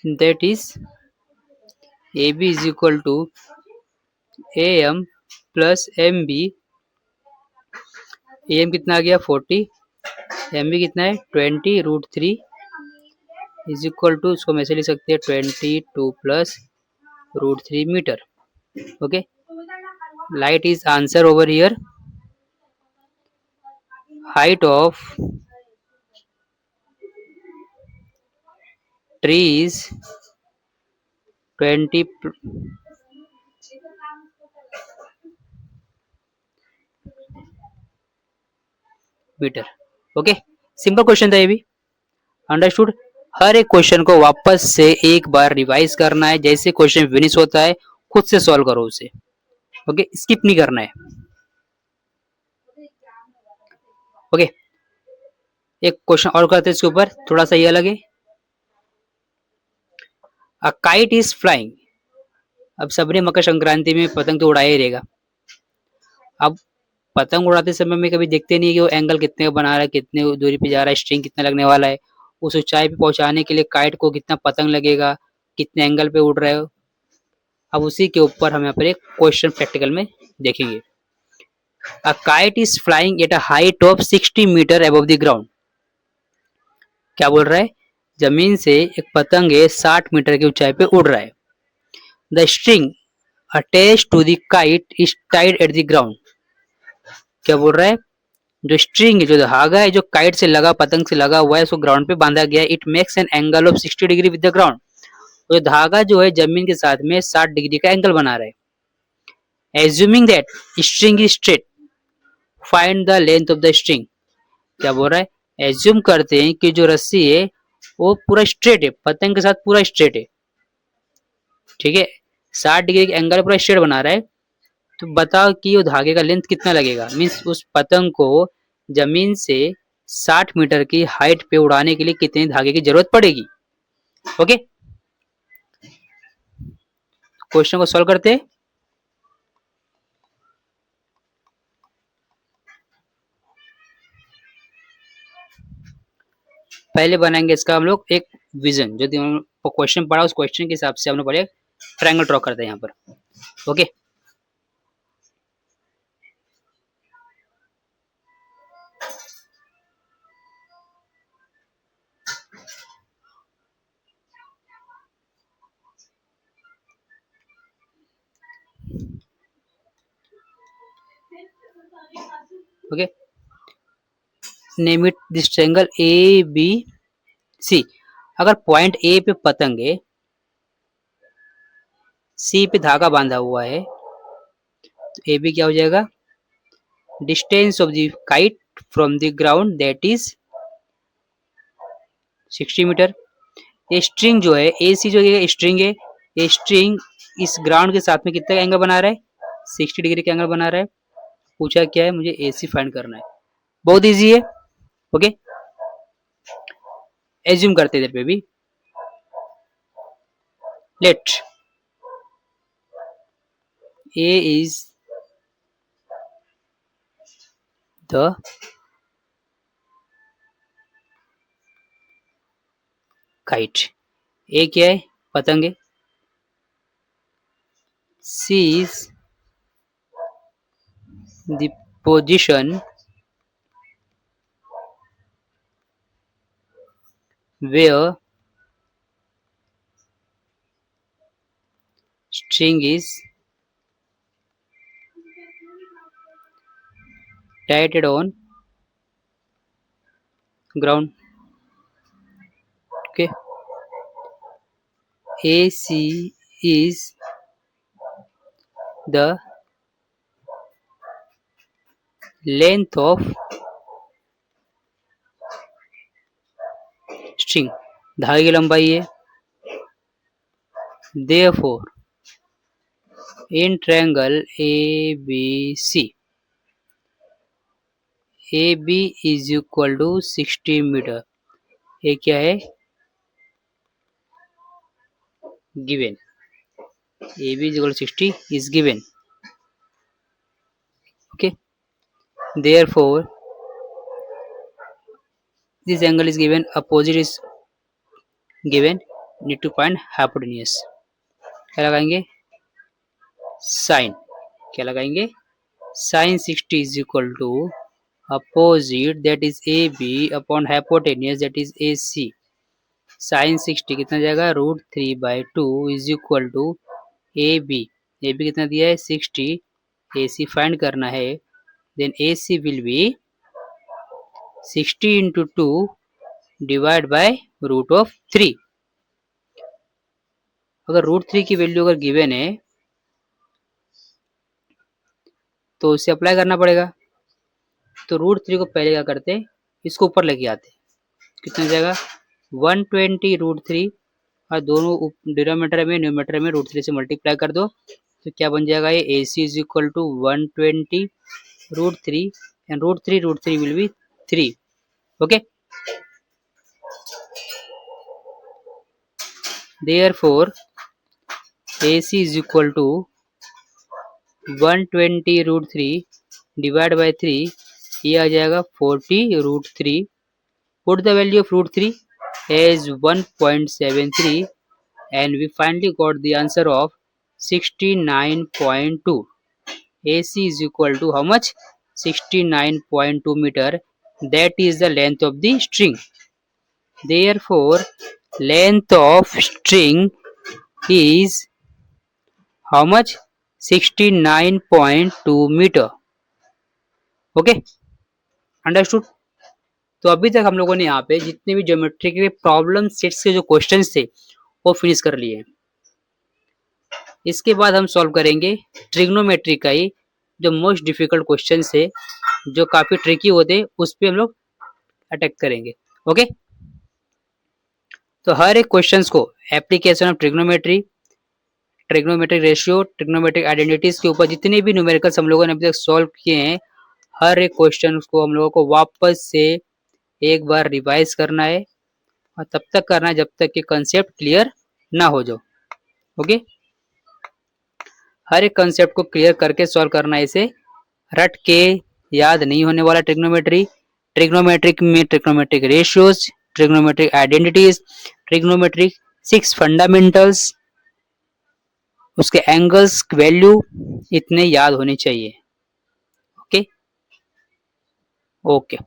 that is ab is equal to am plus mb. am कितना आ गया 40, mb कितना है 20 रूट 3 इज इक्वल टू, इसको हम ऐसे लिख सकते हैं 22 plus root 3 metre. Okay, light is answer over here. height of tree is 20 metre. Okay, simple question था ये भी. अंडरस्टूड? हर एक क्वेश्चन को वापस से एक बार रिवाइज करना है. जैसे क्वेश्चन फिनिश होता है खुद से सॉल्व करो उसे. ओके, स्किप नहीं करना है. ओके, एक क्वेश्चन और करते हैं इसके ऊपर, थोड़ा सा ये अलग है. अ काइट इज फ्लाइंग. अब सबने मकर संक्रांति में पतंग तो उड़ाया ही रहेगा. अब पतंग उड़ाते समय में कभी देखते नहीं कि वो एंगल कितने का बना रहा है, कितने दूरी पे जा रहा है, स्ट्रिंग कितना लगने वाला है, उस ऊंचाई पे पहुंचाने के लिए काइट को कितना पतंग लगेगा, कितने एंगल पे उड़ रहे हो. अब उसी के ऊपर हम यहाँ पर एक क्वेश्चन प्रैक्टिकल में देखेंगे. A kite is flying at a height of 60 metre above the ground. क्या बोल रहा है? जमीन से एक पतंग है 60 मीटर की ऊंचाई पे उड़ रहा है. The string attach to the kite is tied at the ground. क्या बोल रहा है? जो स्ट्रिंग है, जो धागा है, जो काइट से लगा, पतंग से लगा हुआ है, उसको ग्राउंड पे बांधा गया है. It makes an angle of 60 degree with the ground. तो धागा जो है जमीन के साथ में 60 डिग्री का एंगल बना रहा है. Assuming that string is straight, find the length of the string. क्या बोल रहा है? एज्यूम करते हैं कि जो रस्सी है वो पूरा स्ट्रेट है, पतंग के साथ पूरा स्ट्रेट है. ठीक है, 60 डिग्री का एंगल पूरा स्ट्रेट बना रहा है. तो बताओ कि वो धागे का लेंथ कितना लगेगा. मीन्स उस पतंग को जमीन से 60 मीटर की हाइट पे उड़ाने के लिए कितने धागे की जरूरत पड़ेगी. ओके, क्वेश्चन को सॉल्व करते हैं. पहले बनाएंगे इसका हम लोग एक विजन. जो क्वेश्चन पढ़ा उस क्वेश्चन के हिसाब से हम लोग पहले ट्रायंगल ड्रॉ करते हैं यहाँ पर. Okay, okay, name it this triangle A B C. अगर पॉइंट ए पे पतंग है, सी पे धागा बांधा हुआ है, तो ए बी क्या हो जाएगा, distance of the kite from the ground that is 60 metre. ये स्ट्रिंग जो है, ए सी जो है स्ट्रिंग है, ये स्ट्रिंग इस ग्राउंड के साथ में कितना एंगल बना रहा है, 60 डिग्री का एंगल बना रहा है। पूछा क्या है, मुझे ए सी फाइंड करना है। बहुत इजी है। ओके, एज्यूम करते हैं इधर पे भी, let A is the kite, A क्या है, पतंग है, C is the position where string is tied on ground. Okay, AC is the length of string, धागे की लंबाई है। Therefore in triangle ABC, AB is equal to 60 metre. ये क्या है, given, AB is equal to 60 is given। Okay, therefore this angle is given, opposite is given, need to find hypotenuse। क्या लगाएंगे, sign, क्या लगाएंगे, sign 60 is equal to opposite that is AB upon hypotenuse that is AC। Sine 60 कितना जाएगा, √3/2 is equal to AB। AB कितना दिया है, 60, AC find करना है, then AC will be 60 into 2 divide by √3। अगर √3 की वैल्यू अगर गिवन है तो उसे अप्लाई करना पड़ेगा। तो √3 को पहले क्या करते हैं, इसको ऊपर लेके आते, कितना जाएगा, 120 √3, और दोनों डिनोमिनेटर में न्यूमरेटर में √3 से मल्टीप्लाई कर दो, तो क्या बन जाएगा, ये AC is equal to 120 √3 and √3 will be 3। Okay, therefore AC is equal to 120 √3 divide by 3, ये आ जाएगा 40 √3। Put the value of √3 as 1.73 and we finally got the answer of 69.2। AC is equal to how much, 69.2 meter, that is the length of the string। Therefore length of string is how much, 69.2 meter। Okay, understood. तो अभी तक हम लोगों ने यहाँ पे जितने भी ज्योमेट्री के प्रॉब्लम सेट्स के जो क्वेश्चंस थे वो फिनिश कर लिए हैं। इसके बाद हम सॉल्व करेंगे ट्रिग्नोमेट्री का ही जो मोस्ट डिफिकल्ट क्वेश्चंस है, जो काफी ट्रिकी होते हैं, उस पे हम लोग अटैक करेंगे। ओके, तो हर एक क्वेश्चंस को application of trigonometry, trigonometric ratio, trigonometric identities के ऊपर जितने भी न्यूमेरिकल्स हम लोगों ने अभी तक सॉल्व किए हैं, हर एक क्वेश्चन को हम लोगों को वापस से एक बार रिवाइज करना है, और तब तक करना है जब तक कि कंसेप्ट क्लियर ना हो जाओ। ओके, हर एक कंसेप्ट को क्लियर करके सॉल्व करना है, इसे रट के याद नहीं होने वाला। ट्रिग्नोमेट्री, ट्रिग्नोमेट्रिक में trigonometric ratios, trigonometric identities, trigonometric 6 fundamentals, उसके एंगल्स वैल्यू इतने याद होने चाहिए। Okay okay.